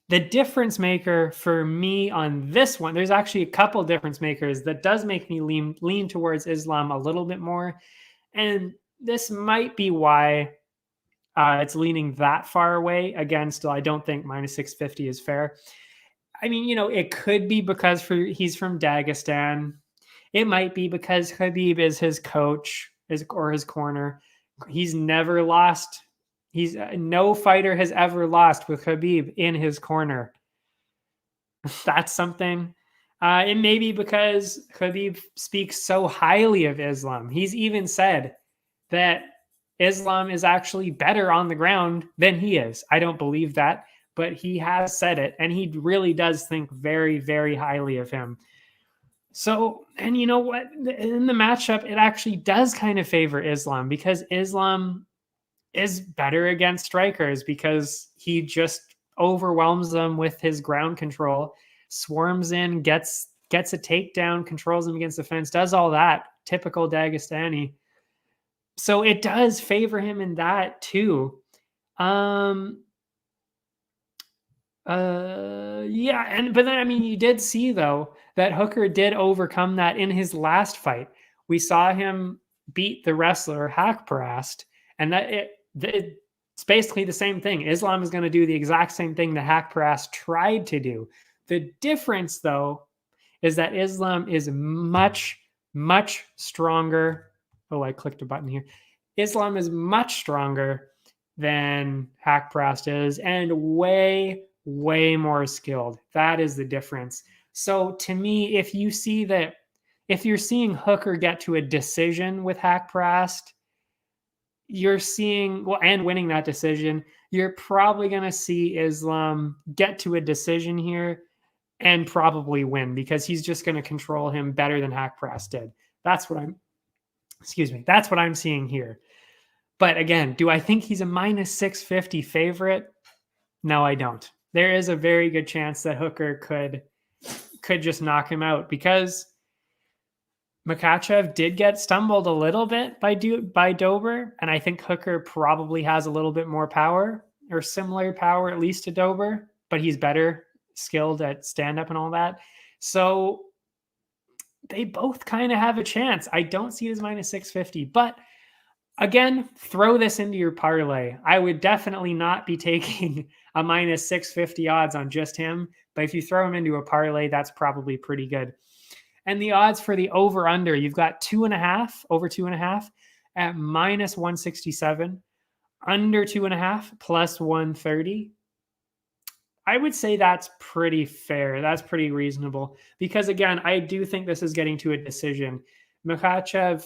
the difference maker for me on this one, there's actually a couple difference makers that does make me lean towards Islam a little bit more. And this might be why it's leaning that far away. Again, still, I don't think minus 650 is fair. I mean, it could be because he's from Dagestan. It might be because Khabib is his coach or his corner. He's never lost. No fighter has ever lost with Khabib in his corner. That's something. It may be because Khabib speaks so highly of Islam. He's even said that Islam is actually better on the ground than he is. I don't believe that, but he has said it, and he really does think very, very highly of him. So, and you know what? In the matchup, it actually does kind of favor Islam, because Islam is better against strikers, because he just overwhelms them with his ground control, swarms in, gets a takedown, controls them against the fence, does all that. Typical Dagestani. So it does favor him in that too. But then, you did see, though, that Hooker did overcome that in his last fight. We saw him beat the wrestler Hakparast, And it's basically the same thing. Islam is going to do the exact same thing that Haqparast tried to do. The difference, though, is that Islam is much, much stronger. Oh, I clicked a button here. Islam is much stronger than Haqparast is, and way, way more skilled. That is the difference. So to me, if you're seeing Hooker get to a decision with Haqparast, you're seeing, and winning that decision, you're probably going to see Islam get to a decision here and probably win, because he's just going to control him better than Haqparast did. That's what I'm seeing here. But again, do I think he's a minus 650 favorite? No, I don't. There is a very good chance that Hooker could just knock him out, because Makhachev did get stumbled a little bit by Dober, and I think Hooker probably has a little bit more power, or similar power at least to Dober, but he's better skilled at stand-up and all that. So they both kind of have a chance. I don't see it as minus 650, but again, throw this into your parlay. I would definitely not be taking a minus 650 odds on just him, but if you throw him into a parlay, that's probably pretty good. And the odds for the over-under, you've got 2.5, over 2.5 at minus 167, under 2.5 plus 130. I would say that's pretty fair. That's pretty reasonable, because again, I do think this is getting to a decision. Makhachev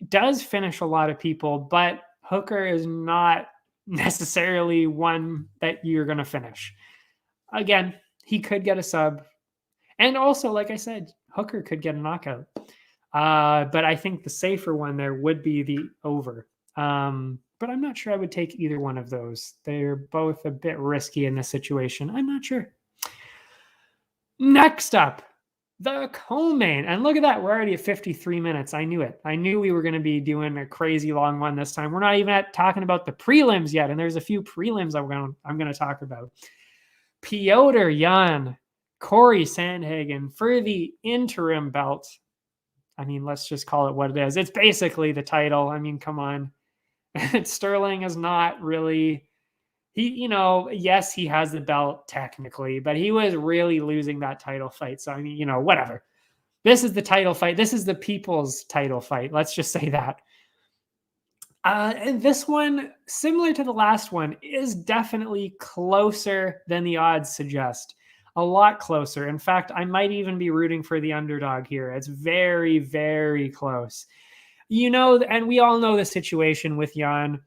does finish a lot of people, but Hooker is not necessarily one that you're going to finish. Again, he could get a sub. And also, like I said, Hooker could get a knockout. But I think the safer one there would be the over. But I'm not sure I would take either one of those. They're both a bit risky in this situation. I'm not sure. Next up, the co-main. And look at that. We're already at 53 minutes. I knew it. I knew we were going to be doing a crazy long one this time. We're not even talking about the prelims yet. And there's a few prelims I'm going to talk about. Piotr Yan, Corey Sandhagen for the interim belt. I mean, let's just call it what it is. It's basically the title. I mean, come on. Sterling is not really, yes, he has the belt technically, but he was really losing that title fight. So, I mean, whatever. This is the title fight. This is the people's title fight. Let's just say that. And this one, similar to the last one, is definitely closer than the odds suggest. A lot closer. In fact, I might even be rooting for the underdog here. It's very, very close. And we all know the situation with Yan.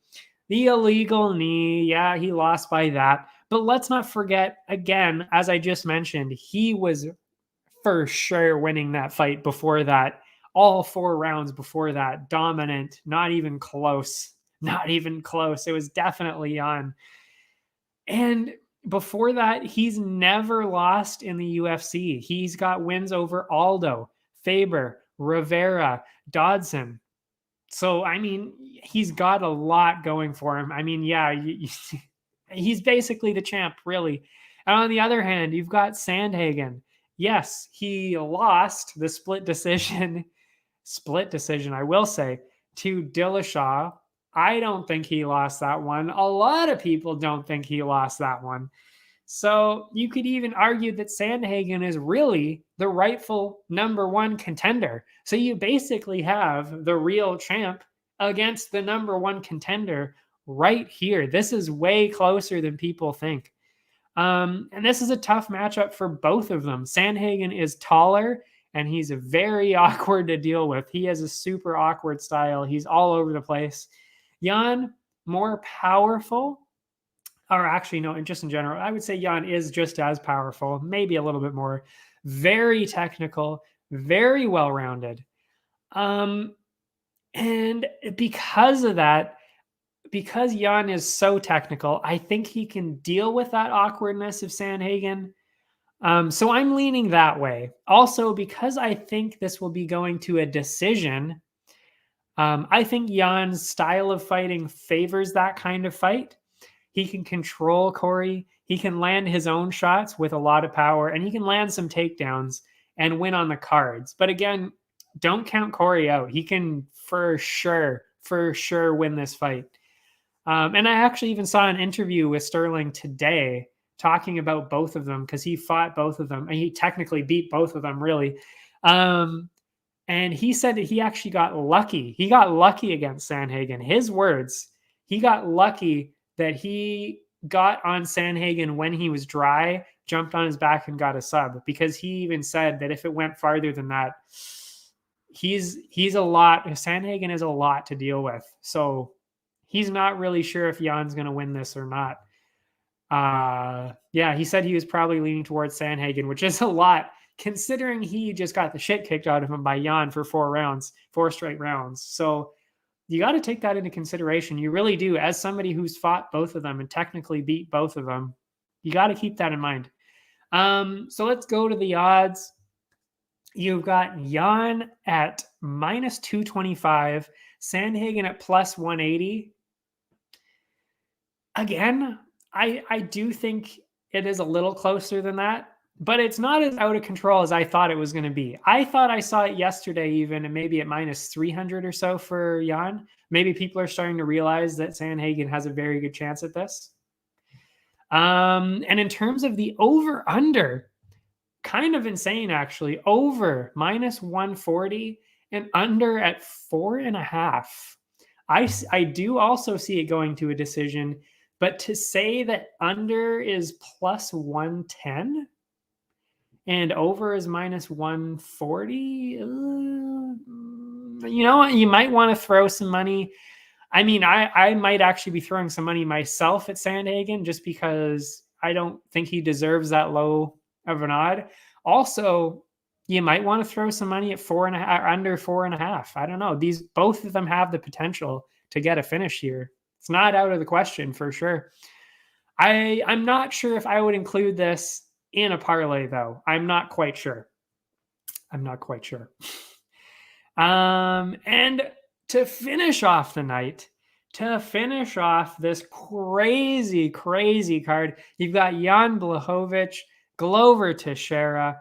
The illegal knee, yeah, he lost by that. But let's not forget, again, as I just mentioned, he was for sure winning that fight before that. All 4 rounds before that, dominant, not even close. Not even close. It was definitely Yan. And before that, he's never lost in the UFC. He's got wins over Aldo, Faber, Rivera, Dawson. So, I mean, he's got a lot going for him. I mean, yeah, he's basically the champ, really. And on the other hand, you've got Sandhagen. Yes, he lost the split decision, I will say, to Dillashaw. I don't think he lost that one. A lot of people don't think he lost that one. So you could even argue that Sandhagen is really the rightful number 1 contender. So you basically have the real champ against the number 1 contender right here. This is way closer than people think. And this is a tough matchup for both of them. Sandhagen is taller, and he's very awkward to deal with. He has a super awkward style. He's all over the place. Yan, more powerful. Or actually, no, just in general, I would say Yan is just as powerful, maybe a little bit more. Very technical, very well-rounded. And because of that, because Yan is so technical, I think he can deal with that awkwardness of Sandhagen. So I'm leaning that way. Also, because I think this will be going to a decision, I think Yan's style of fighting favors that kind of fight. He can control Corey. He can land his own shots with a lot of power, and he can land some takedowns and win on the cards. But again, don't count Corey out. He can for sure win this fight. And I actually even saw an interview with Sterling today talking about both of them because he fought both of them and he technically beat both of them, really. And he said that he actually got lucky. He got lucky against Sandhagen. His words, he got lucky that he got on Sandhagen when he was dry, jumped on his back and got a sub, because he even said that if it went farther than that, he's a lot. Sandhagen is a lot to deal with. So he's not really sure if Jan's going to win this or not. Yeah, he said he was probably leaning towards Sandhagen, which is a lot considering he just got the shit kicked out of him by Jan for 4 straight rounds. So you got to take that into consideration. You really do. As somebody who's fought both of them and technically beat both of them, you got to keep that in mind. So let's go to the odds. You've got Jan at minus 225, Sandhagen at plus 180. Again, I do think it is a little closer than that, but it's not as out of control as I thought it was going to be. I thought I saw it yesterday even, and maybe at minus 300 or so for Jan. Maybe people are starting to realize that Sandhagen has a very good chance at this. And in terms of the over-under, kind of insane, actually. Over minus 140 and under at 4.5. I do also see it going to a decision, but to say that under is plus 110 and over is minus 140, you know what? You might want to throw some money. I mean, I might actually be throwing some money myself at Sandhagen just because I don't think he deserves that low of an odd. Also, you might want to throw some money at 4.5, under 4.5. I don't know. Both of them have the potential to get a finish here. It's not out of the question for sure. I'm not sure if I would include this in a parlay, though. I'm not quite sure. And to finish off the night, to finish off this crazy, crazy card, you've got Jan Blachowicz, Glover Teixeira.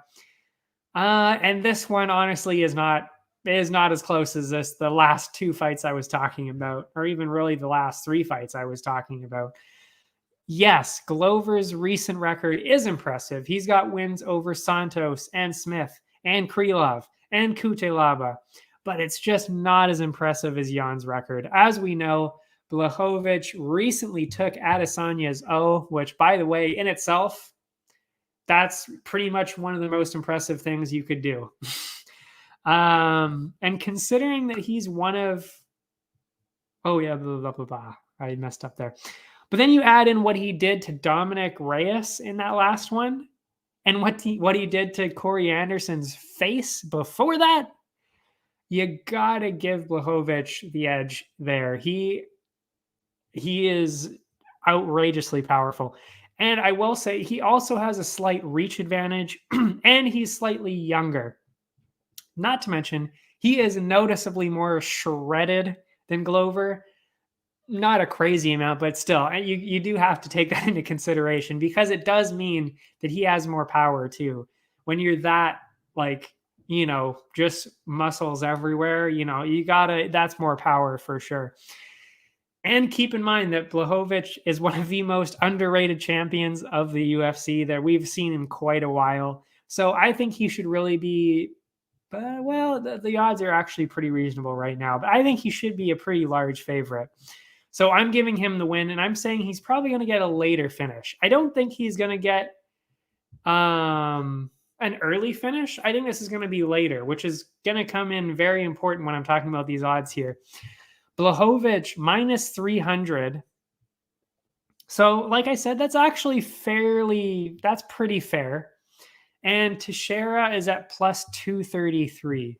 And this one, honestly, is not as close as the last two fights I was talking about, or even really the last three fights I was talking about. Yes, Glover's recent record is impressive. He's got wins over Santos and Smith and Krylov and Kutelaba, but it's just not as impressive as Jan's record. As we know, Blachowicz recently took Adesanya's O, which, by the way, in itself, that's pretty much one of the most impressive things you could do. And considering that he's one of, I messed up there. But then you add in what he did to Dominic Reyes in that last one, and what he did to Corey Anderson's face before that, you gotta give Blachowicz the edge there. He is outrageously powerful. And I will say he also has a slight reach advantage, and he's slightly younger. Not to mention, he is noticeably more shredded than Glover. Not a crazy amount, but still, you do have to take that into consideration, because it does mean that he has more power too. When you're that, just muscles everywhere, that's more power for sure. And keep in mind that Blachowicz is one of the most underrated champions of the UFC that we've seen in quite a while. So I think he should really be, the odds are actually pretty reasonable right now, but I think he should be a pretty large favorite. So I'm giving him the win, and I'm saying he's probably going to get a later finish. I don't think he's going to get an early finish. I think this is going to be later, which is going to come in very important when I'm talking about these odds here. Blachowicz minus 300. So like I said, that's actually that's pretty fair. And Teixeira is at plus 233.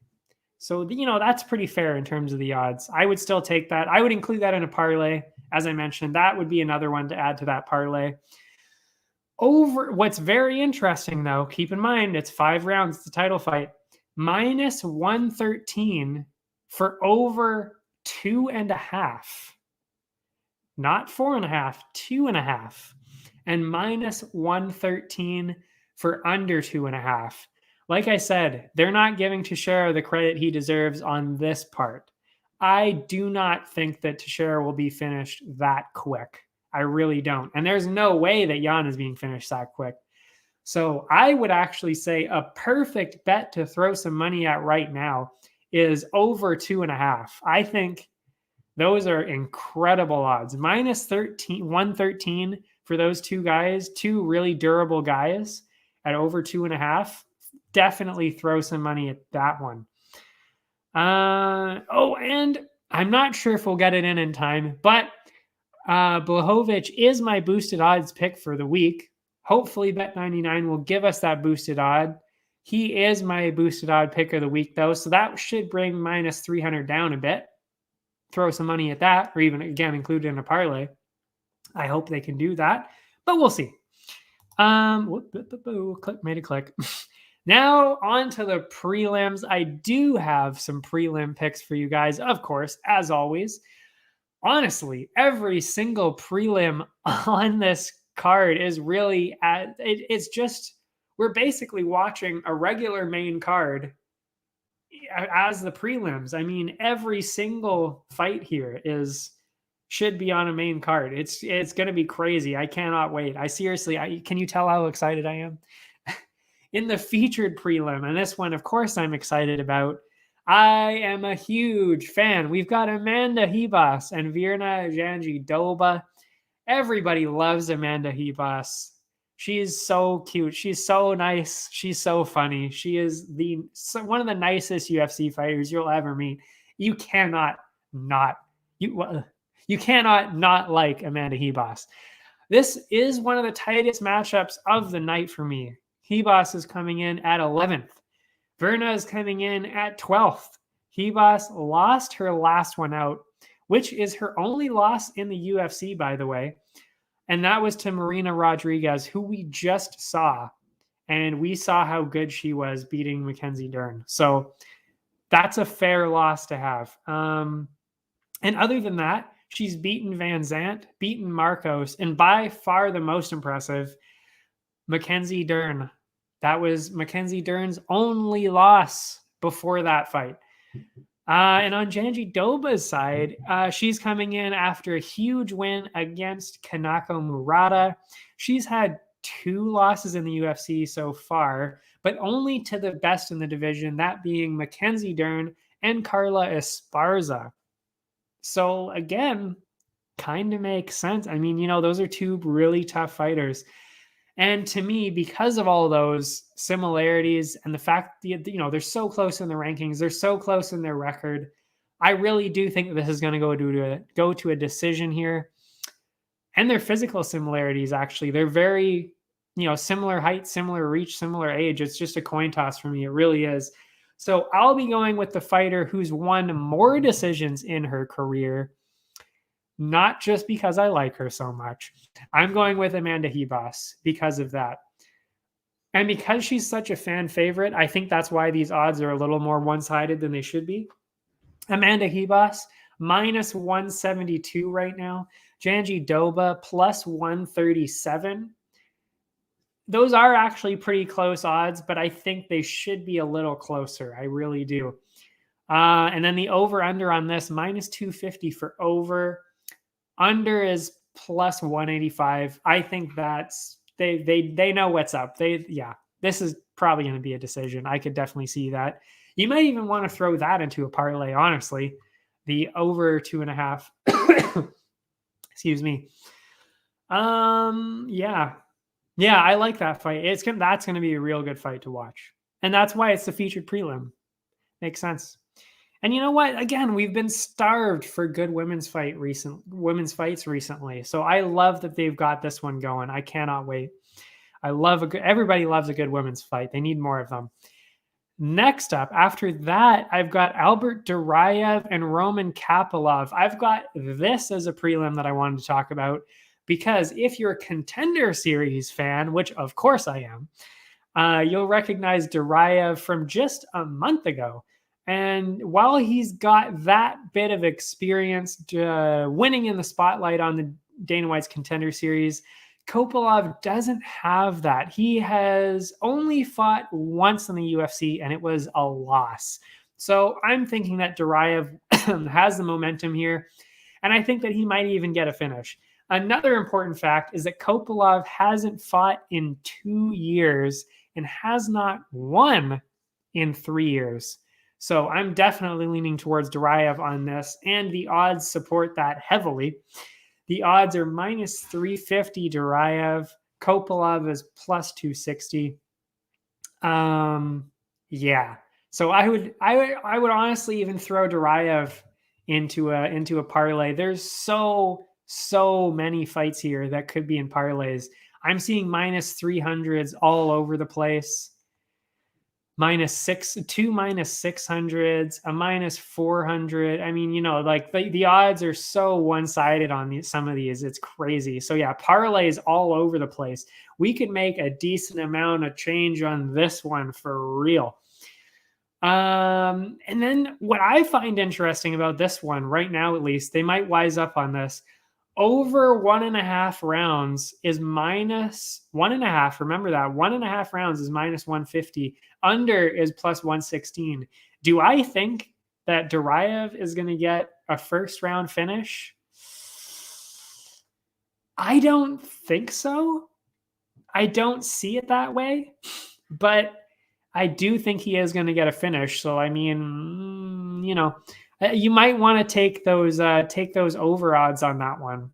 So, that's pretty fair in terms of the odds. I would still take that. I would include that in a parlay. As I mentioned, that would be another one to add to that parlay. What's very interesting, though, keep in mind, it's 5 rounds, it's a title fight. Minus 113 for over 2.5. Not 4.5, 2.5. And minus 113 for under 2.5. Like I said, they're not giving Teixeira the credit he deserves on this part. I do not think that Teixeira will be finished that quick. I really don't. And there's no way that Jan is being finished that quick. So I would actually say a perfect bet to throw some money at right now is over 2.5. I think those are incredible odds. Minus 113 for those two guys, two really durable guys at over 2.5. Definitely throw some money at that one. And I'm not sure if we'll get it in time, but Blachowicz is my boosted odds pick for the week. Hopefully Bet99 will give us that boosted odd. He is my boosted odd pick of the week, though, so that should bring minus 300 down a bit. Throw some money at that, or even, again, include it in a parlay. I hope they can do that, but we'll see. Made a click. Now, on to the prelims. I do have some prelim picks for you guys, of course, as always. Honestly, every single prelim on this card is really it's just, we're basically watching a regular main card as the prelims. I mean, every single fight here should be on a main card. It's going to be crazy. I cannot wait. Can you tell how excited I am? In the featured prelim, and this one, of course, I'm excited about. I am a huge fan. We've got Amanda Ribas and Virna Jandiroba. Everybody loves Amanda Ribas. She's so cute. She's so nice. She's so funny. She is one of the nicest UFC fighters you'll ever meet. You cannot not like Amanda Ribas. This is one of the tightest matchups of the night for me. Ribas is coming in at 11th. Virna is coming in at 12th. Ribas lost her last one out, which is her only loss in the UFC, by the way. And that was to Marina Rodriguez, who we just saw. And we saw how good she was beating Mackenzie Dern. So that's a fair loss to have. And other than that, she's beaten Van Zandt, beaten Marcos, and by far the most impressive, Mackenzie Dern. That was Mackenzie Dern's only loss before that fight. And on Jandiroba's side, she's coming in after a huge win against Kanako Murata. She's had 2 losses in the UFC so far, but only to the best in the division, that being Mackenzie Dern and Carla Esparza. So again, kind of makes sense. I mean, those are 2 really tough fighters. And to me, because of all those similarities and the fact that, they're so close in the rankings, they're so close in their record, I really do think that this is going to go to a decision here. And their physical similarities, actually, they're very, similar height, similar reach, similar age. It's just a coin toss for me. It really is. So I'll be going with the fighter who's won more decisions in her career, not just because I like her so much. I'm going with Amanda Ribas because of that. And because she's such a fan favorite, I think that's why these odds are a little more one-sided than they should be. Amanda Ribas, minus 172 right now. Jandiroba, plus 137. Those are actually pretty close odds, but I think they should be a little closer. I really do. And then the over-under on this, minus 250 for over. Under is plus 185. I think that's they know what's up. This is probably going to be a decision. I could definitely see that. You might even want to throw that into a parlay, honestly. The over 2.5. Excuse me. Yeah, I like that fight. That's going to be a real good fight to watch. And that's why it's the featured prelim. Makes sense. And you know what? Again, we've been starved for good women's fights recently. So I love that they've got this one going. I cannot wait. Everybody loves a good women's fight. They need more of them. Next up, after that, I've got Albert Duraev and Roman Capilov. I've got this as a prelim that I wanted to talk about because if you're a Contender Series fan, which of course I am, you'll recognize Duraev from just a month ago. And while he's got that bit of experience winning in the spotlight on the Dana White's Contender Series, Capilov doesn't have that. He has only fought once in the UFC, and it was a loss. So I'm thinking that Duraev has the momentum here. And I think that he might even get a finish. Another important fact is that Capilov hasn't fought in 2 years and has not won in 3 years. So I'm definitely leaning towards Darya on this, and the odds support that heavily. The odds are minus 350 Darya. Capilov is plus 260. Yeah. So I would honestly even throw Darya into a parlay. There's so many fights here that could be in parlays. I'm seeing minus 300s all over the place. Two minus 600s, a minus 400. I mean, like the odds are so one-sided on some of these. It's crazy. So yeah, parlays all over the place. We could make a decent amount of change on this one for real. And then what I find interesting about this one right now, at least, they might wise up on this. Over 1.5 rounds is minus 1.5. Remember that 1.5 rounds is minus 150. Under is plus 116. Do I think that Darya is going to get a first round finish? I don't think so. I don't see it that way, but I do think he is going to get a finish. So, I mean, you might want to take those over odds on that one,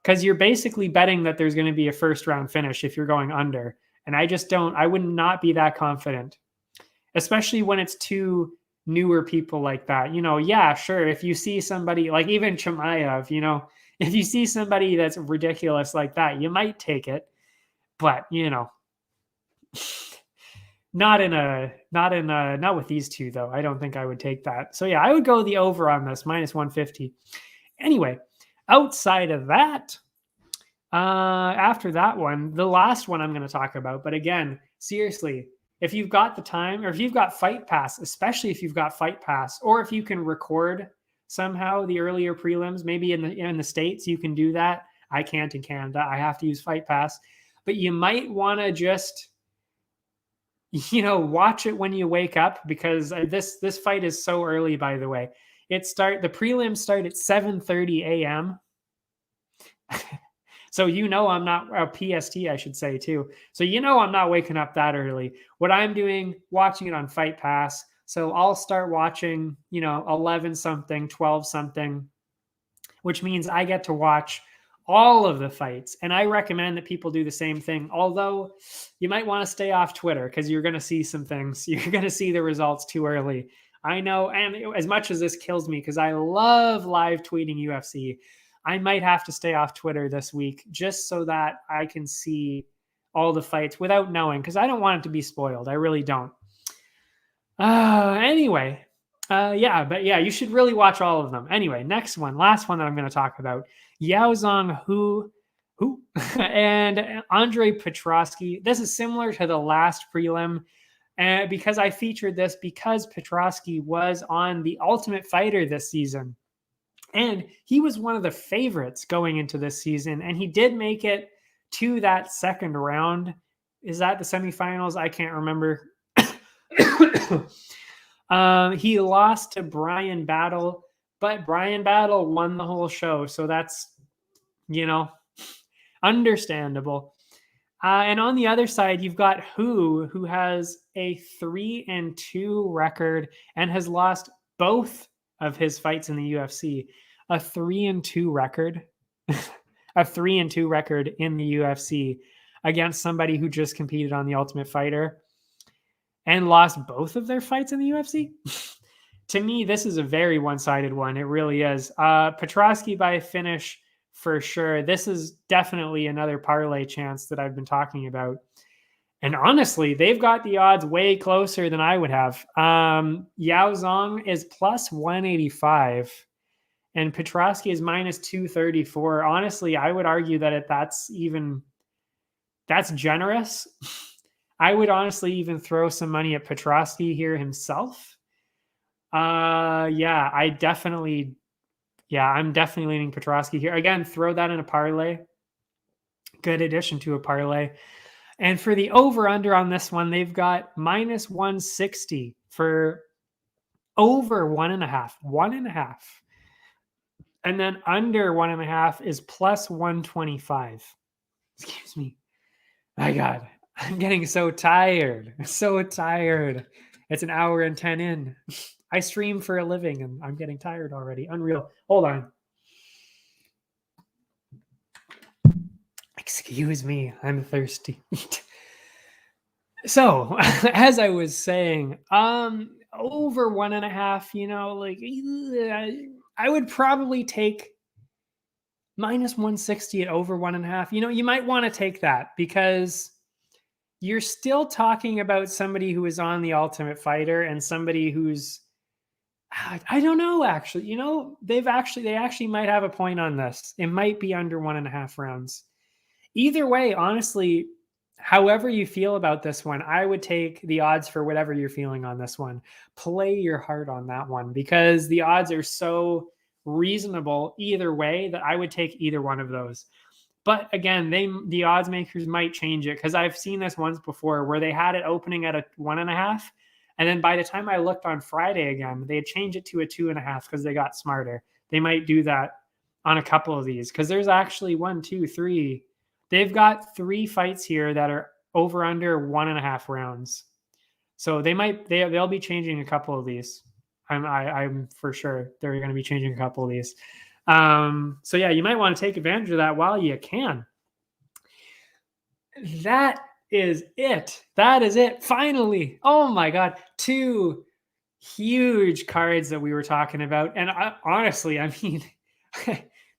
because you're basically betting that there's going to be a first round finish if you're going under. And I would not be that confident, especially when it's two newer people like that. Yeah, sure. If you see somebody like even Chimaev, if you see somebody that's ridiculous like that, you might take it, but not with these two though. I don't think I would take that. So yeah, I would go the over on this, minus 150. Anyway, outside of that, after that one, the last one I'm going to talk about, but again, seriously, if you've got the time, or if you've got Fight Pass, especially if you've got Fight Pass, or if you can record somehow the earlier prelims, maybe in the States, you can do that. I can't in Canada. I have to use Fight Pass, but you might want to just, watch it when you wake up, because this fight is so early, by the way. The prelims start at 7:30 a.m. So I'm not PST, I should say too. So I'm not waking up that early. What I'm doing, watching it on Fight Pass. So I'll start watching, 11 something, 12 something, which means I get to watch all of the fights. And I recommend that people do the same thing. Although you might want to stay off Twitter, because you're going to see some things. You're going to see the results too early. I know. And as much as this kills me, because I love live tweeting UFC, I might have to stay off Twitter this week just so that I can see all the fights without knowing, because I don't want it to be spoiled. I really don't. Anyway, you should really watch all of them. Anyway, last one that I'm going to talk about. Yaozong Hu and Andre Petroski. This is similar to the last prelim, because I featured this because Petroski was on The Ultimate Fighter this season. And he was one of the favorites going into this season, and he did make it to that second round. Is that the semifinals? I can't remember. He lost to Brian Battle, but Brian Battle won the whole show, so that's, understandable. And on the other side, you've got who has a 3-2 record and has lost both of his fights in the UFC. A 3-2 record, a 3-2 record in the UFC against somebody who just competed on The Ultimate Fighter and lost both of their fights in the UFC. To me, this is a very one-sided one. It really is. Petroski by finish for sure. This is definitely another parlay chance that I've been talking about. And honestly, they've got the odds way closer than I would have. Yaozong is plus 185 and Petroski is minus 234. Honestly, I would argue that that's generous. I would honestly even throw some money at Petroski here himself. I'm definitely leaning Petroski here. Again, throw that in a parlay. Good addition to a parlay. And for the over-under on this one, they've got minus 160 for over 1.5, 1.5. And then under 1.5 is plus 125. Excuse me. My God, I'm getting so tired. So tired. It's an hour and 10 in. I stream for a living and I'm getting tired already. Unreal. Hold on. Excuse me. I'm thirsty. So, as I was saying, over 1.5, you know, like I would probably take minus 160 at over 1.5. You know, you might want to take that because you're still talking about somebody who is on the Ultimate Fighter and somebody who's, I don't know, actually, you know, they actually might have a point on this. It might be under 1.5 rounds. Either way, honestly, however you feel about this one, I would take the odds for whatever you're feeling on this one. Play your heart on that one because the odds are so reasonable either way that I would take either one of those. But again, the odds makers might change it because I've seen this once before where they had it opening at a 1.5. And then by the time I looked on Friday again, they had changed it to a 2.5 because they got smarter. They might do that on a couple of these because there's actually 1, 2, 3. They've got 3 fights here that are over under 1.5 rounds. So they'll be changing a couple of these. I'm for sure they're going to be changing a couple of these. So yeah, you might want to take advantage of that while you can. That is it. That is it. Finally. Oh my God. 2 huge cards that we were talking about. And honestly, I mean,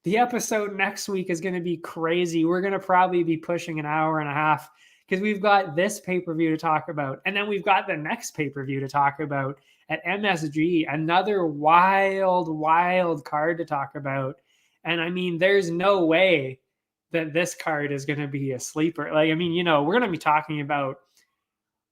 the episode next week is going to be crazy. We're going to probably be pushing an hour and a half because we've got this pay-per-view to talk about. And then we've got the next pay-per-view to talk about at MSG, another wild card to talk about. And I mean, there's no way that this card is going to be a sleeper. Like, I mean, you know, we're going to be talking about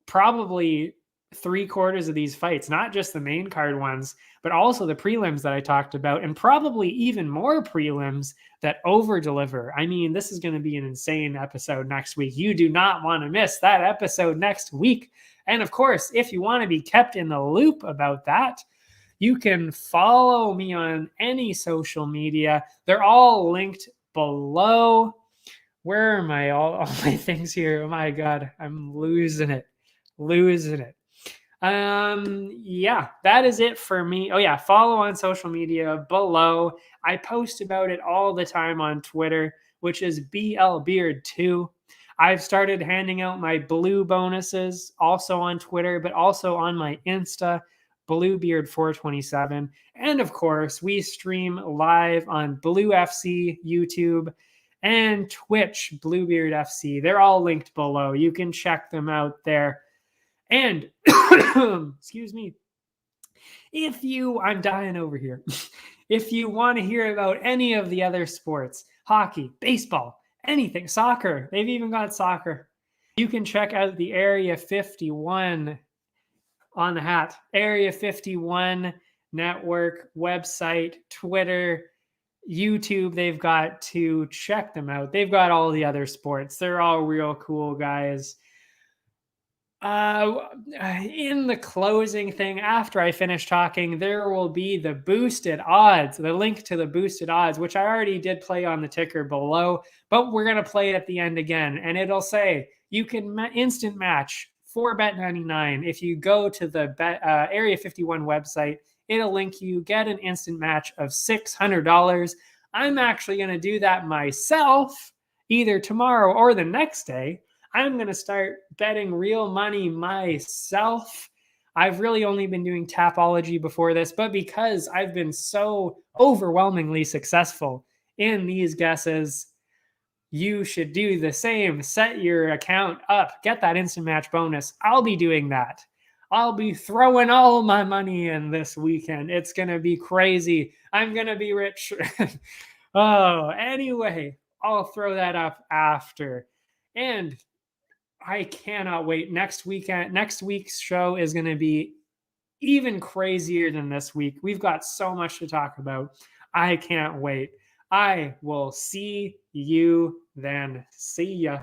probably 3/4 of these fights, not just the main card ones, but also the prelims that I talked about, and probably even more prelims that over deliver. I mean, this is going to be an insane episode next week. You do not want to miss that episode next week. And of course, if you want to be kept in the loop about that, you can follow me on any social media. They're all linked below. Where are all my things here? Oh my God, I'm losing it. Yeah, that is it for me. Oh yeah, follow on social media below. I post about it all the time on Twitter, which is BLBeard2. I've started handing out my blue bonuses also on Twitter, but also on my Insta, BLÜBEARD427. And of course, we stream live on BLÜ-FC YouTube and Twitch, BLÜBEARD-FC. They're all linked below. You can check them out there. And, excuse me, I'm dying over here. If you want to hear about any of the other sports, hockey, baseball, anything, soccer, they've even got soccer, you can check out the Area 51 on the hat, Area 51 network, website, Twitter, YouTube. They've got to check them out. They've got all the other sports. They're all real cool guys. In the closing thing, after I finish talking, there will be the boosted odds, the link to the boosted odds, which I already did play on the ticker below, but we're going to play it at the end again. And it'll say you can instant match for Bet99. If you go to the Area 51 website, it'll link you, get an instant match of $600. I'm actually going to do that myself either tomorrow or the next day. I'm going to start betting real money myself. I've really only been doing Tapology before this, but because I've been so overwhelmingly successful in these guesses, you should do the same. Set your account up. Get that instant match bonus. I'll be doing that. I'll be throwing all my money in this weekend. It's going to be crazy. I'm going to be rich. Oh, anyway, I'll throw that up after. And I cannot wait. Next week's show is going to be even crazier than this week. We've got so much to talk about. I can't wait. I will see you then. See ya.